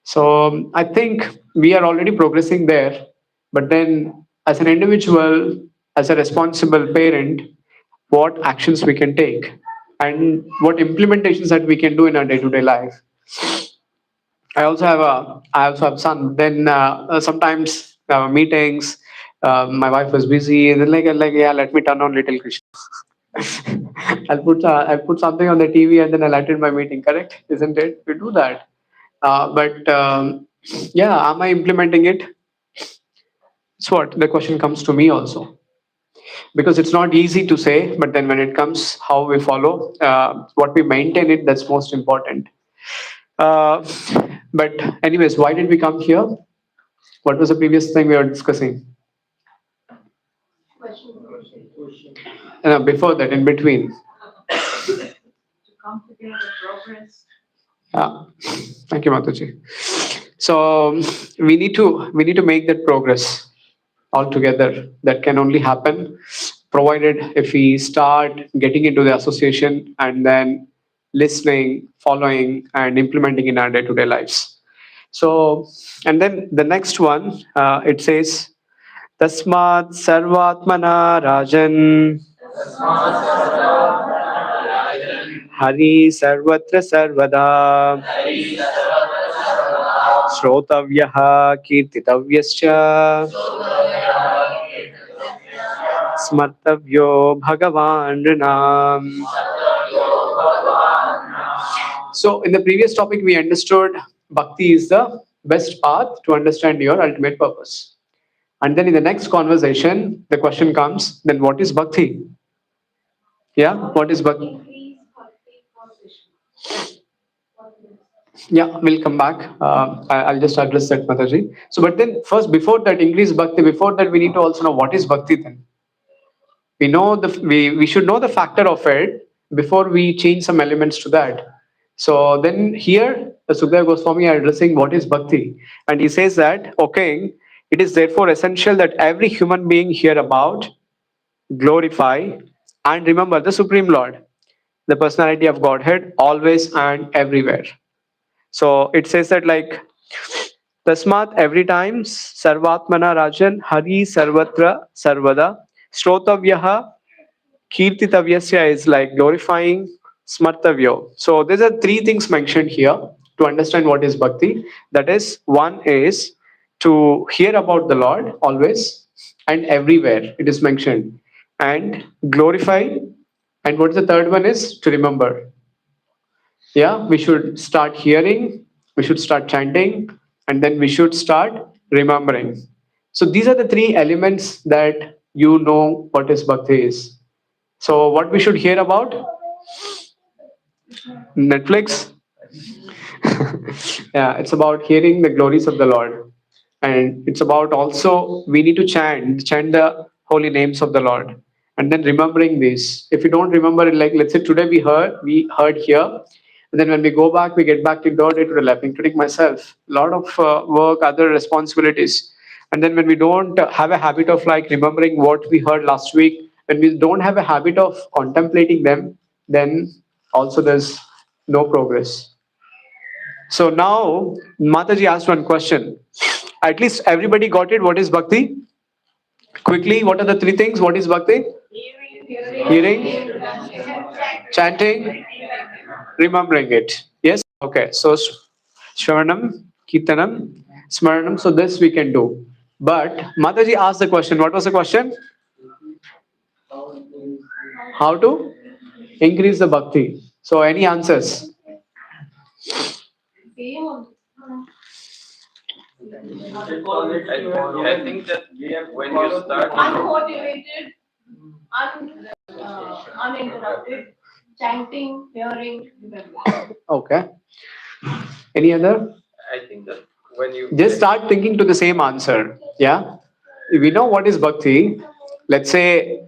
So I think we are already progressing there. But then, as an individual, as a responsible parent, what actions we can take and what implementations that we can do in our day-to-day life. I also have son. Then sometimes meetings, my wife was busy. And then like yeah, let me turn on Little Krishna. I'll put something on the TV and then I'll attend my meeting. Correct? Isn't it? We do that. But yeah, am I implementing it? It's what the question comes to me also. because it's not easy to say, but then when it comes how we follow, what we maintain it, that's most important. Uh, but anyways, why did we come here? What was the previous thing we were discussing? Question. Before that, in between. To come together, progress. Yeah. Thank you, Mataji. So we need to make that progress all together. That can only happen provided if we start getting into the association and then listening, following, and implementing in our day-to-day lives. So, and then the next one, it says, Tasmat Sarvatmana Rajan Hari Sarvatra Sarvada Shrotavyaha Kirtitavyascha Smartavyo Bhagavan Rinam. So, in the previous topic, we understood bhakti is the best path to understand your ultimate purpose. And then in the next conversation, the question comes, then what is bhakti? Yeah, what is bhakti? Increase bhakti position. Yeah, we'll come back. I'll just address that, Mataji. So, but then first, before that, increase bhakti, before that, we need to also know what is bhakti then. We know we should know the factor of it before we change some elements to that. So then here, the Sukadeva Goswami are addressing what is bhakti. And he says that, okay, it is therefore essential that every human being hear about, glorify, and remember the Supreme Lord, the personality of Godhead, always and everywhere. So it says that like Tasmat every time Sarvatmana Rajan Hari Sarvatra Sarvada Shrotavyaha Kirtitavyasya is like glorifying Smartavyo. So these are three things mentioned here to understand what is bhakti. That is, one is to hear about the Lord always and everywhere it is mentioned, and glorify. And what is the third one is to remember. Yeah, we should start hearing, we should start chanting, and then we should start remembering. So these are the three elements that you know what is bhakti is. So what we should hear about? Netflix. Yeah, it's about hearing the glories of the Lord, and it's about also we need to chant the holy names of the Lord, and then remembering this. If you don't remember it, like let's say today we heard here, and then when we go back, we get back to our day-to-day life, including myself, a lot of work, other responsibilities, and then when we don't have a habit of like remembering what we heard last week, when we don't have a habit of contemplating them, then also there's no progress. So now Mataji asked one question. At least everybody got it. What is bhakti? Quickly, what are the three things? What is bhakti? Hearing, chanting, remembering it. Yes? Okay. So Shravanam, Kirtanam, Smaranam. So this we can do. But Mataji asked the question. What was the question? How to increase the bhakti? So any answers? I think that when you start, Unmotivated, uninterrupted, chanting, hearing, remembering. Okay. Any other? I think that when you Just start thinking to the same answer. Yeah. If we know what is bhakti, let's say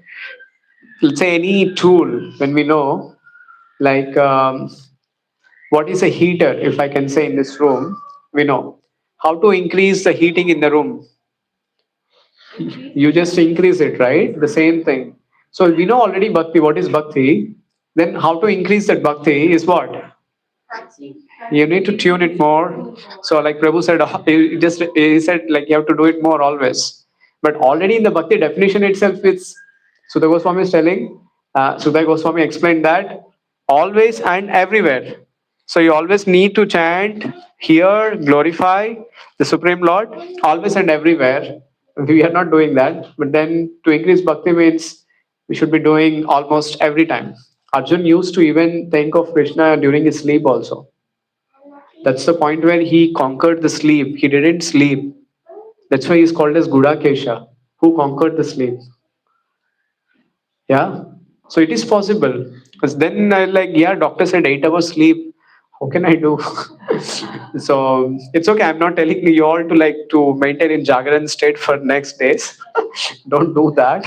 any tool, when we know like what is a heater, if I can say, in this room, we know how to increase the heating in the room. You just increase it, right? The same thing. So we know already bhakti, what is bhakti, then how to increase that bhakti is what? You need to tune it more. So like Prabhu said, he said like you have to do it more always. But already in the bhakti definition itself, it's Sudha Goswami is telling, Sudha Goswami explained that always and everywhere. So you always need to chant, hear, glorify the Supreme Lord, always and everywhere. We are not doing that. But then to increase bhakti means we should be doing almost every time. Arjun used to even think of Krishna during his sleep also. That's the point where he conquered the sleep. He didn't sleep. That's why he's called as Gudakesha, who conquered the sleep. Yeah. So it is possible. Because then like, yeah, doctor said 8 hours sleep. How can I do? So it's okay. I'm not telling you all to like to maintain in Jagaran state for next days. Don't do that.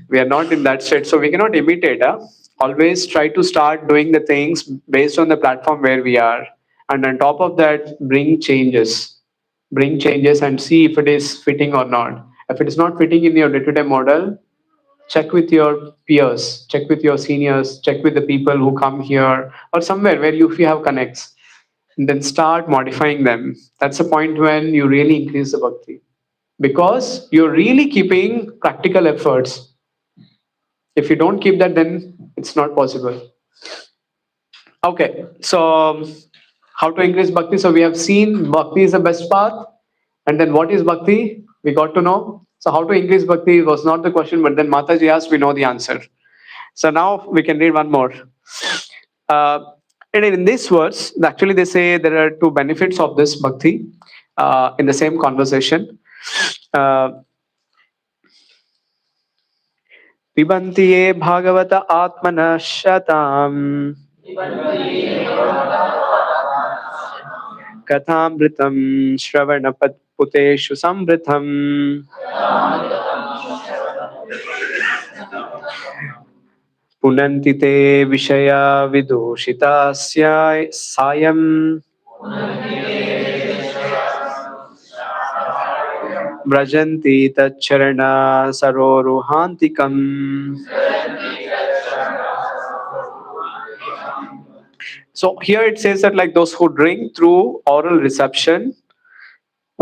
We are not in that state. So we cannot imitate. Huh? Always try to start doing the things based on the platform where we are. And on top of that, bring changes and see if it is fitting or not. If it is not fitting in your day-to-day model, check with your peers, check with your seniors, check with the people who come here or somewhere where you, if you have connects, and then start modifying them. That's the point when you really increase the bhakti because you're really keeping practical efforts. If you don't keep that, then it's not possible. Okay, so how to increase bhakti? So we have seen bhakti is the best path, and then what is bhakti? We got to know. So how to increase bhakti was not the question, but then Mataji asked, we know the answer. So now we can read one more. Uh, and in this verse, actually they say there are two benefits of this bhakti in the same conversation. Pibanti ye bhagavata atmana shatam kathamritam shravanapat puteshu samritam punanti te vishaya vidushita sayam Brajanti tacharana saroruhantikam. So here it says that like those who drink through oral reception,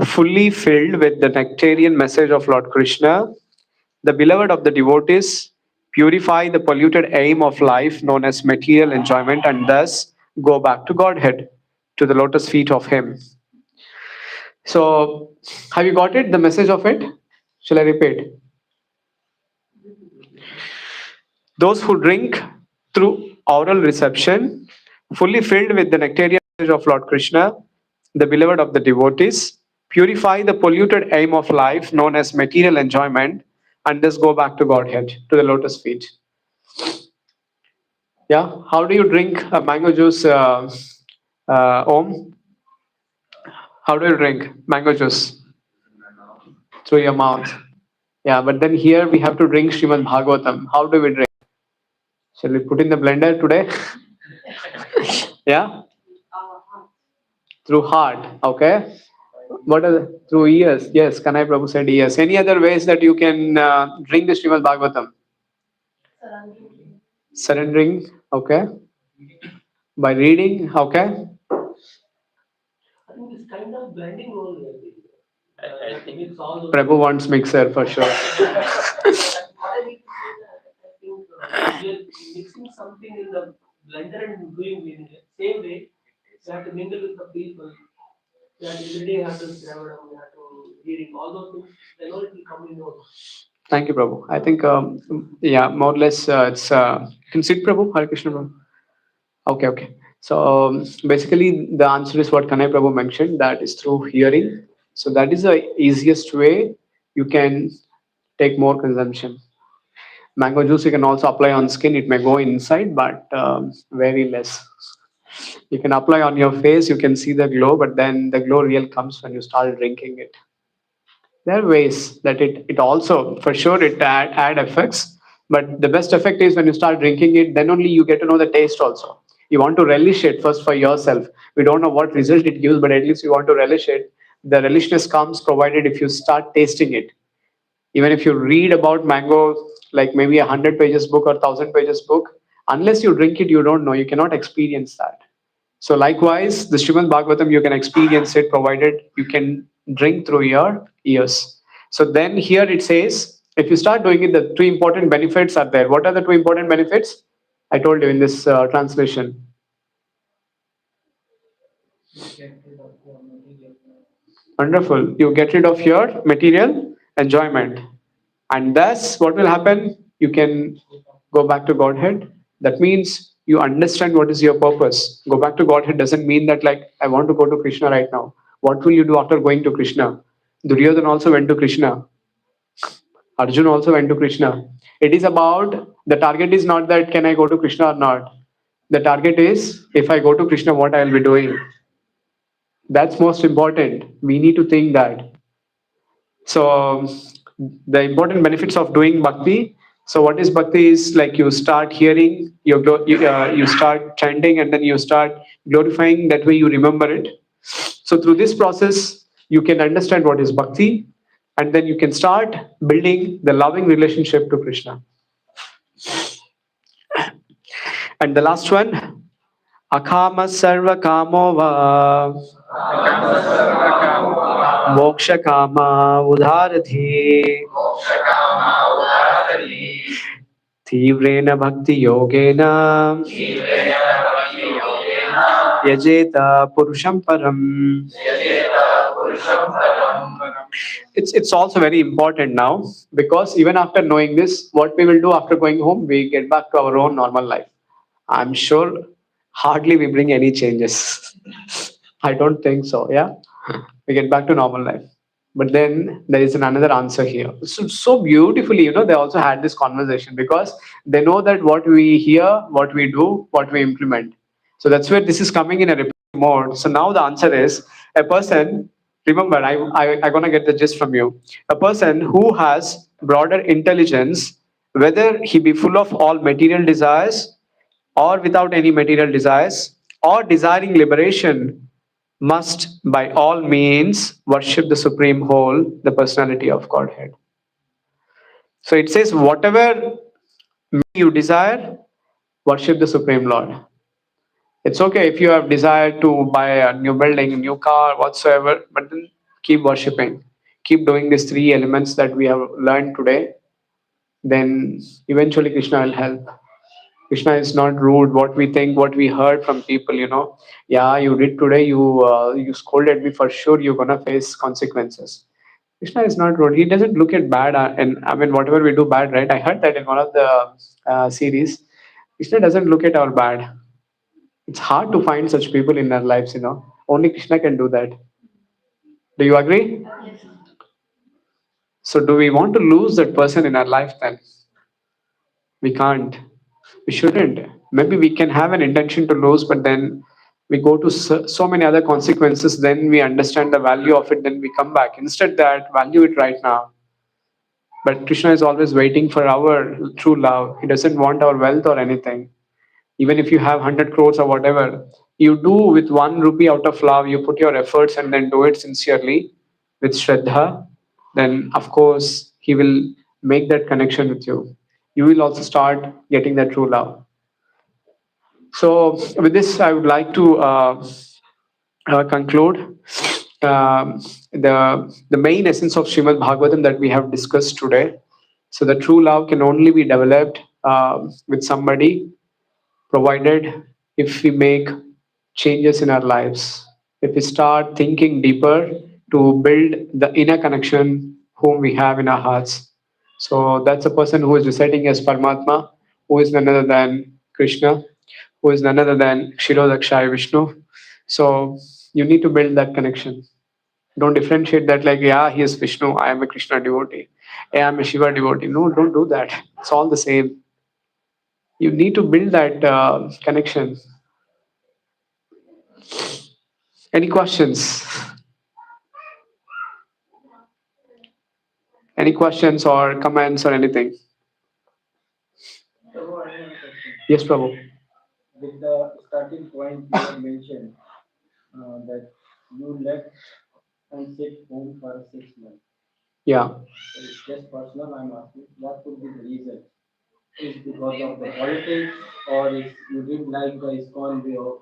fully filled with the nectarian message of Lord Krishna, the beloved of the devotees, purify the polluted aim of life known as material enjoyment and thus go back to Godhead, to the lotus feet of Him. So have you got it, the message of it? Shall I repeat? Those who drink through oral reception, fully filled with the nectarian message of Lord Krishna, the beloved of the devotees, purify the polluted aim of life known as material enjoyment, and thus go back to Godhead, to the lotus feet. Yeah, how do you drink mango juice, Om? How do you drink mango juice? Through your mouth. Yeah, but then here we have to drink Srimad Bhagavatam. How do we drink? Shall we put in the blender today? Yeah? Through heart, okay? What are through ears? Yes, Kanai Prabhu said yes. Any other ways that you can drink the Srimad Bhagavatam? Surrendering, okay? By reading, okay? I think it's kind of blending role. I think Mix all those. Prabhu wants mixer for sure. What I need to say that I think we're mixing something in the blender and doing in the same way. We have to mingle with the people. We have to every day have to Shravanam, we have to reading all those things. Then only it will come in note. Thank you, Prabhu. I think, yeah, more or less it's, you can sit, Prabhu, Hare Krishna, Prabhu. Okay, okay. So basically the answer is what Kanai Prabhu mentioned, that is through hearing. So that is the easiest way you can take more consumption. Mango juice you can also apply on skin, it may go inside, but very less. You can apply on your face, you can see the glow, but then the glow real comes when you start drinking it. There are ways that it also, for sure, it add effects, but the best effect is when you start drinking it, then only you get to know the taste also. You want to relish it first for yourself. We don't know what result it gives, but at least you want to relish it. The relishness comes provided if you start tasting it. Even if you read about mango, like maybe 100 pages book or 1,000 pages book, unless you drink it, you don't know. You cannot experience that. So likewise, the Srimad Bhagavatam, you can experience it provided you can drink through your ears. So then here it says, if you start doing it, the two important benefits are there. What are the two important benefits? I told you in this translation. Wonderful. You get rid of your material enjoyment. And thus, what will happen? You can go back to Godhead. That means you understand what is your purpose. Go back to Godhead doesn't mean that, like, I want to go to Krishna right now. What will you do after going to Krishna? Duryodhana also went to Krishna. Arjuna also went to Krishna. It is about, the target is not that can I go to Krishna or not. The target is, if I go to Krishna, what I will be doing. That's most important. We need to think that. So the important benefits of doing bhakti. So what is bhakti is like you start hearing, you start chanting, and then you start glorifying. That way you remember it. So through this process, you can understand what is bhakti, and then you can start building the loving relationship to Krishna. And the last one, akama sarva kamo va moksha kama udharadhi तीव्रेण भक्ति योगेन yajeta purusham param. It's also very important now, because even after knowing this, what we will do after going home, we get back to our own normal life. I'm sure hardly we bring any changes. I don't think so. Yeah, we get back to normal life. But then there is another answer here. So beautifully, they also had this conversation, because they know that what we hear, what we do, what we implement. So that's where this is coming in a repeat mode. So now the answer is, a person, remember, I'm going to get the gist from you. A person who has broader intelligence, whether he be full of all material desires or without any material desires, or desiring liberation, must by all means worship the Supreme Whole, the personality of Godhead. So it says, whatever you desire, worship the Supreme Lord. It's okay if you have desire to buy a new building, a new car, whatsoever, but then keep worshiping. Keep doing these three elements that we have learned today. Then eventually Krishna will help. Krishna is not rude. What we think, what we heard from people, yeah, you did today, you scolded me, for sure you're gonna face consequences. Krishna is not rude. He doesn't look at bad, and I mean, whatever we do bad, right? I heard that in one of the series. Krishna doesn't look at our bad. It's hard to find such people in our lives, Only Krishna can do that. Do you agree? So do we want to lose that person in our life then? We can't. We shouldn't. Maybe we can have an intention to lose, but then we go to so many other consequences, then we understand the value of it, then we come back. Instead, that value it right now. But Krishna is always waiting for our true love. He doesn't want our wealth or anything. Even if you have 100 crores or whatever, you do with 1 rupee out of love, you put your efforts and then do it sincerely with Shraddha, then of course he will make that connection with you. You will also start getting that true love. So with this, I would like to conclude the main essence of Srimad Bhagavatam that we have discussed today. So the true love can only be developed with somebody, provided if we make changes in our lives, if we start thinking deeper to build the inner connection whom we have in our hearts. So that's a person who is reciting as Paramatma, who is none other than Krishna, who is none other than Kshirodakshaya Vishnu. So you need to build that connection. Don't differentiate that like, yeah, he is Vishnu, I am a Krishna devotee, I am a Shiva devotee. No, don't do that. It's all the same. You need to build that connection. Any questions? Any questions or comments or anything? Prabhu, I have a question. Yes, Prabhu. With the starting point you have mentioned that you left and sit home for 6 months. Yeah. So it's just personal. I'm asking, what would be the reason? Is it because of the politics, or is you didn't like the ISKCON way of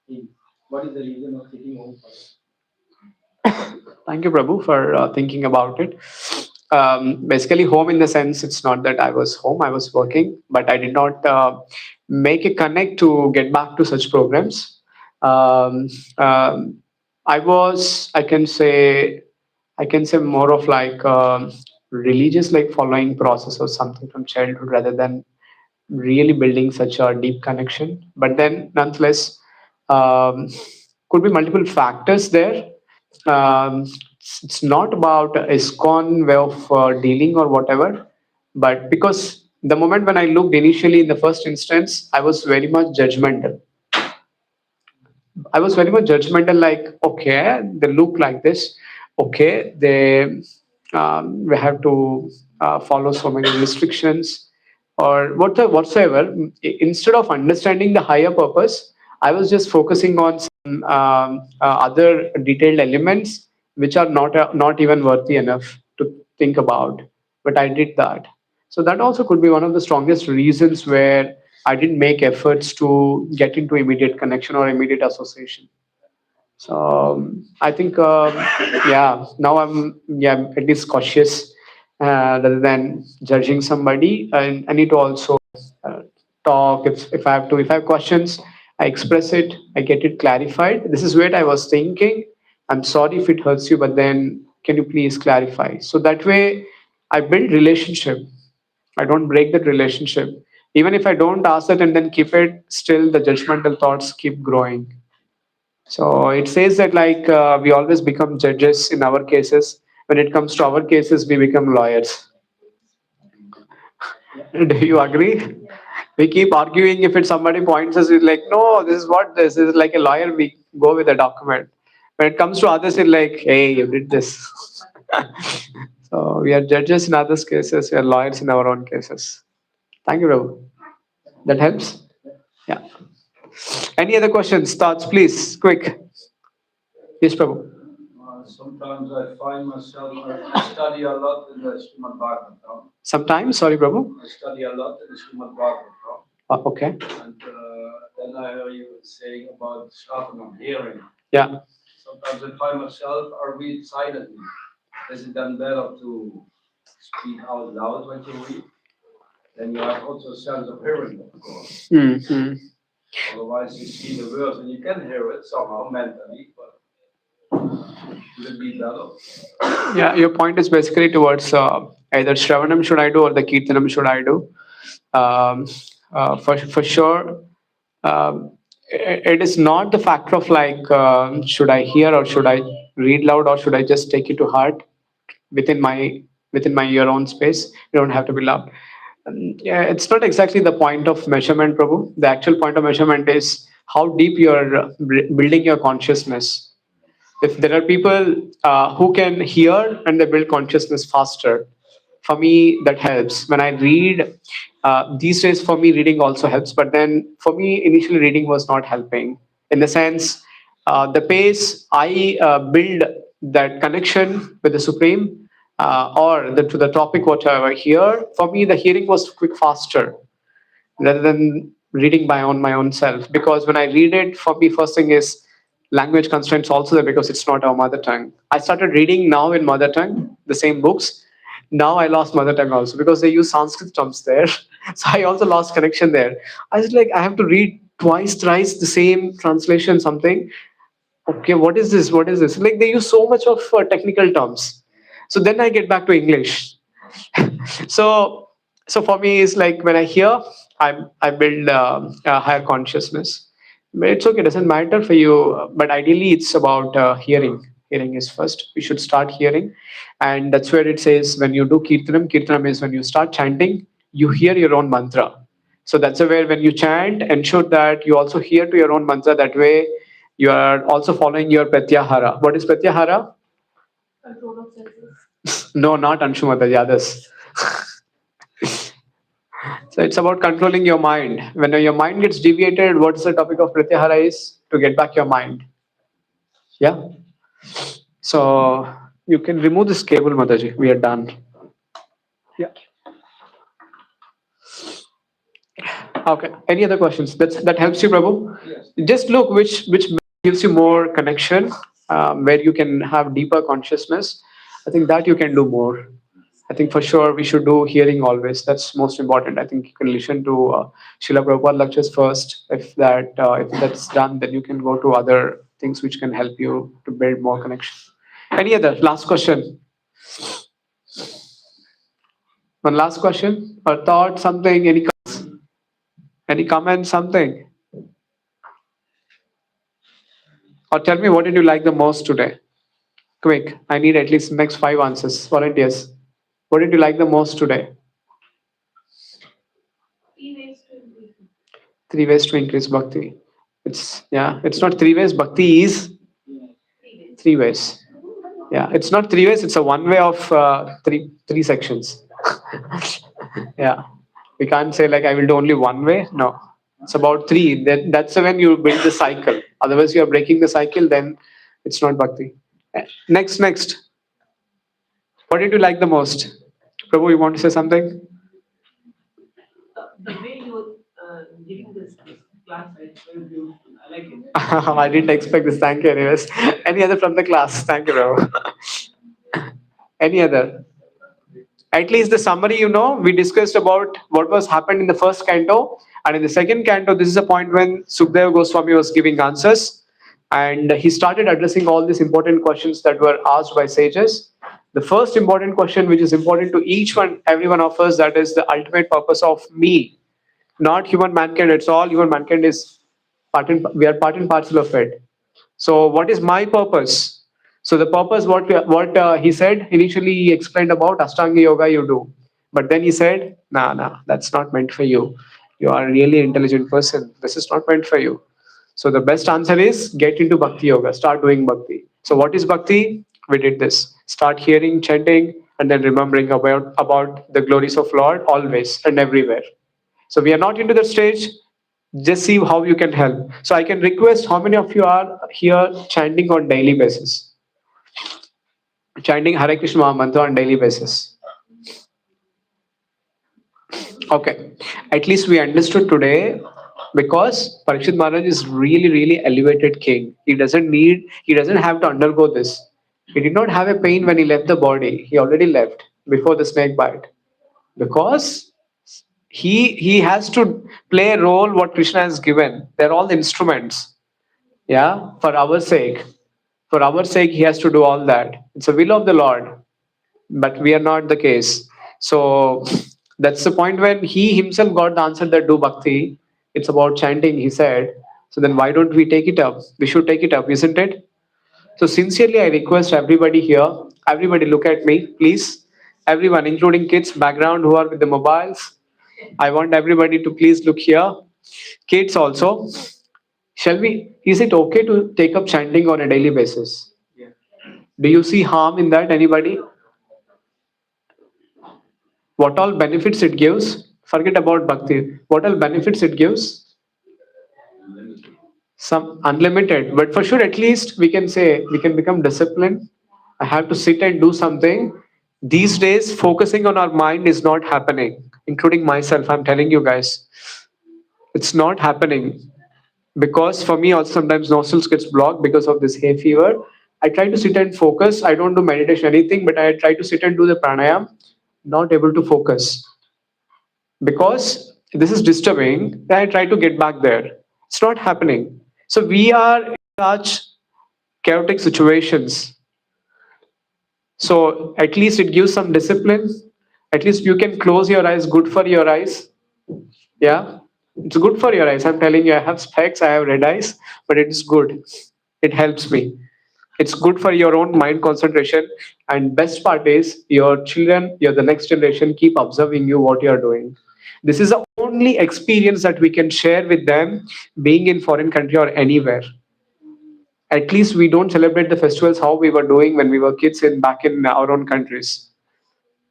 things? What is the reason of sitting home for? Thank you, Prabhu, for thinking about it. Basically, home in the sense, it's not that I was home, I was working, but I did not make a connect to get back to such programs. Um, um, I can say more of like religious, like following process or something from childhood rather than really building such a deep connection. But then, nonetheless, um, could be multiple factors there. It's not about ISKCON way of dealing or whatever, but because the moment when I looked initially in the first instance, I was very much judgmental. Like, okay, they look like this. Okay, they we have to follow so many restrictions or whatsoever. Instead of understanding the higher purpose, I was just focusing on some other detailed elements which are not even worthy enough to think about. But I did that. So that also could be one of the strongest reasons where I didn't make efforts to get into immediate connection or immediate association. So I think, yeah, now I'm at least cautious rather than judging somebody. And I need to also uh, talk if I have questions, I express it, I get it clarified. This is what I was thinking. I'm sorry if it hurts you, but then can you please clarify? So that way, I build relationship. I don't break that relationship. Even if I don't ask it and then keep it, still the judgmental thoughts keep growing. So it says that like we always become judges in our cases. When it comes to our cases, we become lawyers. Do you agree? We keep arguing. If it's somebody points us, it's like, no, this is what this is like a lawyer. We go with a document. When it comes to others, it's like, hey, you did this. So we are judges in others' cases. We are lawyers in our own cases. Thank you, Prabhu. That helps. Yeah. Any other questions, thoughts, please, quick. Yes, Prabhu. Sometimes I find myself, I study a lot in the Srimad Bhagavatam. Sometimes, sorry, Prabhu. I study a lot in the Srimad Bhagavatam. Okay. And then I hear you saying about Shravanam, hearing. Yeah. Sometimes I find myself, I read silently. Is it then better to speak out loud when you read? Then you have also a sense of hearing, of course. Mm-hmm. Otherwise, you see the words and you can hear it somehow mentally, but will it be better? Yeah, your point is basically towards either Shravanam should I do or the Kirtanam should I do. For sure, it is not the factor of like should I hear or should I read loud or should I just take it to heart within my your own space. You don't have to be loud. Yeah, it's not exactly the point of measurement, Prabhu. The actual point of measurement is how deep you're building your consciousness. If there are people who can hear and they build consciousness faster, for me that helps. When I read these days, for me reading also helps, but then for me initially reading was not helping in the sense the pace I build that connection with the supreme or to the topic whatever here, for me the hearing was quick faster rather than reading by on my own self. Because when I read it, for me, first thing is language constraints also there because it's not our mother tongue. I started reading now in mother tongue, the same books. Now I lost mother tongue also because they use Sanskrit terms there. So I also lost connection there. I was like, I have to read twice, thrice the same translation, something. Okay, what is this? What is this? Like they use so much of technical terms. So then I get back to English. so so for me it's like when I hear I build a higher consciousness, but it's okay, doesn't matter for you, but ideally it's about hearing is first. We should start hearing, and that's where it says when you do kirtanam is when you start chanting, you hear your own mantra. So that's where when you chant, ensure that you also hear to your own mantra. That way you are also following your pratyahara. What is pratyahara? Control of senses. No, not Anshumata, the others. So it's about controlling your mind. When your mind gets deviated, what's the topic of Pratyahara is? To get back your mind. Yeah. So you can remove this cable, Mataji. We are done. Yeah. Okay. Any other questions? That helps you, Prabhu? Yes. Just look which gives you more connection, where you can have deeper consciousness. I think that you can do more. I think for sure we should do hearing always. That's most important. I think you can listen to Srila Prabhupada lectures first. If that's done, then you can go to other things which can help you to build more connection. Any other last question? One last question or thought, something, any comment, something? Or tell me, what did you like the most today? Quick, I need at least next 5 answers. Volunteers. What did you like the most today? 3 ways to increase. 3 ways to increase bhakti. It's not 3 ways. Bhakti is 3 ways. Yeah, it's not 3 ways. It's a one way of three sections. Yeah, we can't say like I will do only one way. No, it's about 3. That's when you build the cycle. Otherwise, you are breaking the cycle. Then it's not bhakti. Next. What did you like the most? Prabhu, you want to say something? The way you giving this class, right, very beautiful. I like it. I didn't expect this. Thank you, anyways. Any other from the class? Thank you, Prabhu. Any other? At least the summary, we discussed about what was happened in the first canto, and in the second canto, this is the point when Sukadeva Goswami was giving answers, and he started addressing all these important questions that were asked by sages. The first important question, which is important to every one of us, that is the ultimate purpose of me, not human mankind. It's all human mankind is we are part and parcel of it. So what is my purpose? So the purpose, what he said initially, he explained about Ashtanga yoga you do, but then he said, nah, that's not meant for you. You are a really intelligent person. This is not meant for you. So the best answer is get into bhakti yoga. Start doing bhakti. So what is bhakti? We did this. Start hearing, chanting, and then remembering about the glories of Lord always and everywhere. So we are not into the stage. Just see how you can help. So I can request how many of you are here chanting on daily basis? Chanting Hare Krishna mantra on daily basis. Okay. At least we understood today, because Parikshit Maharaj is really elevated king. He doesn't have to undergo this. He did not have a pain when he left the body. He already left before the snake bite. Because he has to play a role what Krishna has given. They're all the instruments. Yeah, for our sake. For our sake, he has to do all that. It's a will of the Lord, but we are not the case. So that's the point when he himself got the answer that do bhakti. It's about chanting, he said. So then why don't we take it up? We should take it up, isn't it? So sincerely, I request everybody here, everybody look at me, please. Everyone, including kids background who are with the mobiles. I want everybody to please look here. Kids also. Is it okay to take up chanting on a daily basis? Do you see harm in that, anybody? What all benefits it gives? Forget about bhakti. What all benefits it gives? Some unlimited, but for sure, at least we can say we can become disciplined. I have to sit and do something. These days, focusing on our mind is not happening, including myself. I'm telling you guys, it's not happening. Because for me also sometimes nostrils gets blocked because of this hay fever. I try to sit and focus. I don't do meditation anything, but I try to sit and do the pranayam. Not able to focus because this is disturbing. Then I try to get back there. It's not happening. So we are in such chaotic situations. So at least it gives some discipline. At least you can close your eyes. Good for your eyes. Yeah, it's good for your eyes. I'm telling you, I have specs, I have red eyes, but it's good. It helps me. It's good for your own mind concentration. And best part is your children, you're the next generation, keep observing you what you're doing. This is the only experience that we can share with them being in foreign country or anywhere. At least we don't celebrate the festivals how we were doing when we were kids back in our own countries.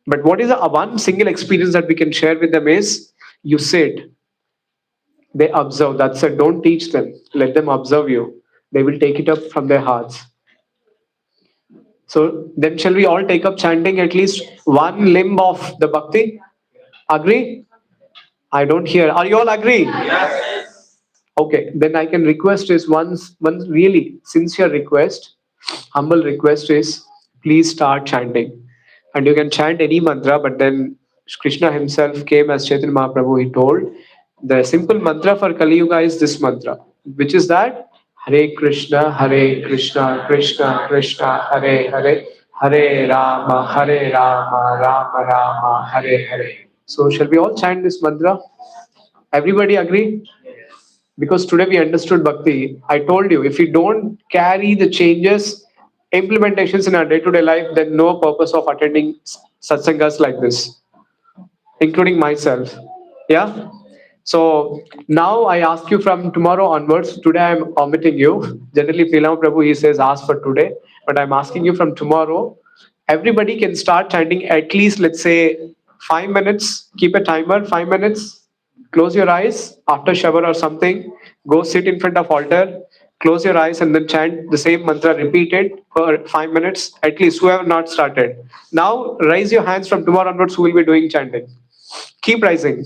But what is the one single experience that we can share with them is you sit, they observe. That's it. Don't teach them. Let them observe you. They will take it up from their hearts. So then shall we all take up chanting at least one limb of the bhakti? Agree? I don't hear. Are you all agree? Yes. Okay, then I can request is one really sincere request, humble request is please start chanting. And you can chant any mantra, but then Krishna himself came as Chaitanya Mahaprabhu, he told the simple mantra for Kali Yuga is this mantra, which is that Hare Krishna, Krishna Krishna, Hare Hare, Hare Rama, Rama Rama, Hare Hare. So shall we all chant this mantra? Everybody agree? Because today we understood bhakti. I told you, if we don't carry the changes, implementations in our day-to-day life, then no purpose of attending satsangas like this, including myself. Yeah? So now I ask you from tomorrow onwards. Today I am omitting you. Generally, Srilama Prabhu he says ask for today, but I'm asking you from tomorrow. Everybody can start chanting at least, let's say, 5 minutes. Keep a timer, 5 minutes. Close your eyes after shower or something. Go sit in front of altar. Close your eyes and then chant the same mantra. Repeat it for 5 minutes. At least whoever not started. Now raise your hands from tomorrow onwards. Who will be doing chanting? Keep rising.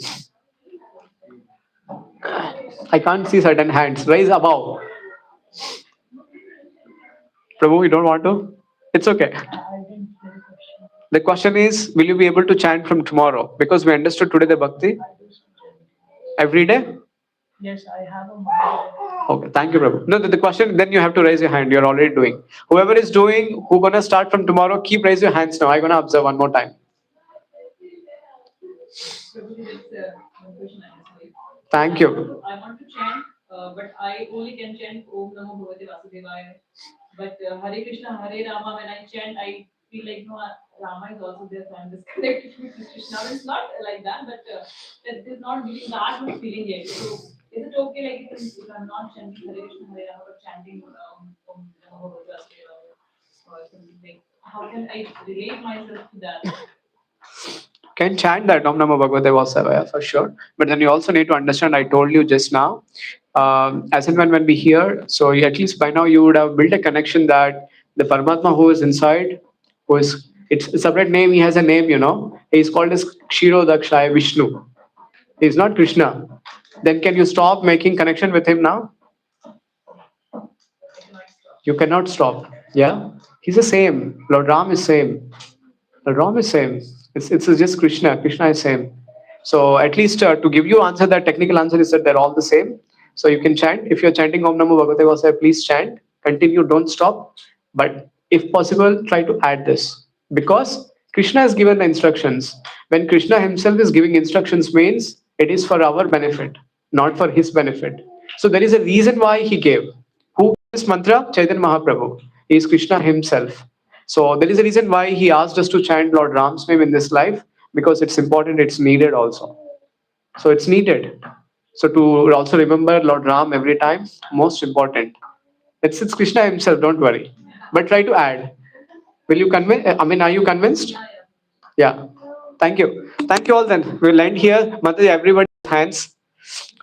I can't see certain hands. Raise above. Prabhu, you don't want to? It's okay. The question is, will you be able to chant from tomorrow? Because we understood today the bhakti. Every day? Yes, I have a mind. Okay, thank you, Prabhu. No, the question, then you have to raise your hand. You're already doing. Whoever is doing, who gonna start from tomorrow, keep raise your hands now. I'm gonna observe one more time. Prabhuji, that's one question I have for you. Thank you. I want to chant, but I only can chant Om Namo Bhagavate Vasudevaya. But Hare Krishna, Hare Rama, when I chant, I feel like no, Rama is also there, so I'm disconnected with Krishna. It's not like that, but that is not giving that much feeling yet. So is it okay, like if I'm not chanting Hare Krishna, Hare Rama, but chanting Om Namo Bhagavate Vasudevaya or something like? How can I relate myself to that? Can chant that Om Namo Bhagavate Vasudevaya for sure. But then you also need to understand, I told you just now, as and when we hear, so at least by now you would have built a connection that the Paramatma who is inside, who is, it's a separate name, he has a name, you know. He is called as Kshirodakshaya Vishnu. He is not Krishna. Then can you stop making connection with him now? You cannot stop. Yeah? He's the same. Lord Ram is same. Lord Ram is same. It's just Krishna. Krishna is same. So at least to give you answer, the technical answer is that they're all the same. So you can chant. If you're chanting Om Namo Bhagavate Vasudevaya, please chant. Continue, don't stop. But if possible, try to add this. Because Krishna has given the instructions. When Krishna himself is giving instructions means it is for our benefit, not for his benefit. So there is a reason why he gave. Who gave this mantra? Chaitanya Mahaprabhu. He is Krishna himself. So there is a reason why he asked us to chant Lord Ram's name in this life, because it's important, it's needed also. So it's needed. So to also remember Lord Ram every time, most important. It's Krishna himself, don't worry. But try to add. Will you convince? I mean, are you convinced? Yeah. Thank you. Thank you all then. We'll end here. Mataji, everybody's hands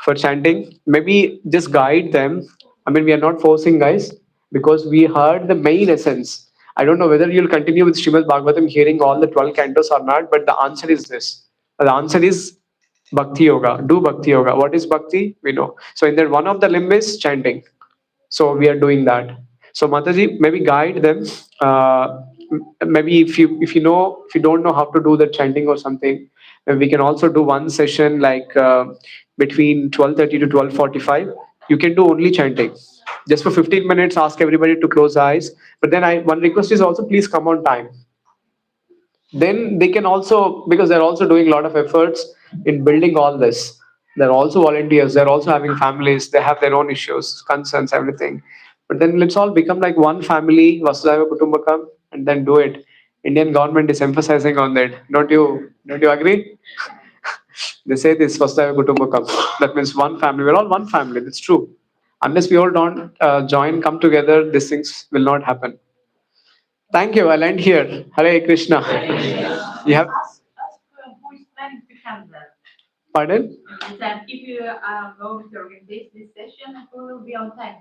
for chanting. Maybe just guide them. I mean, we are not forcing, guys, because we heard the main essence. I don't know whether you'll continue with Srimad Bhagavatam hearing all the 12 cantos or not, but the answer is this. The answer is Bhakti Yoga. Do Bhakti Yoga. What is Bhakti? We know. So in that one of the limb is chanting. So we are doing that. So Mataji, maybe guide them. Maybe if you know, if you don't know how to do the chanting or something, we can also do one session like between 12:30 to 12:45. You can do only chanting. Just for 15 minutes, ask everybody to close eyes. But then one request is also please come on time. Then they can also, because they're also doing a lot of efforts in building all this. They're also volunteers, they're also having families, they have their own issues, concerns, everything. But then let's all become like one family, Vasudhaiva Kutumbakam, and then do it. Indian government is emphasizing on that. Don't you agree? They say this Vasudhaiva Kutumbakam. That means one family. We're all one family. That's true. Unless we all don't join, come together, these things will not happen. Thank you. I'll end here. Hare Krishna. You have, Who is planning to come there? pardon? Is that if you are going to organize this session, who will be on time?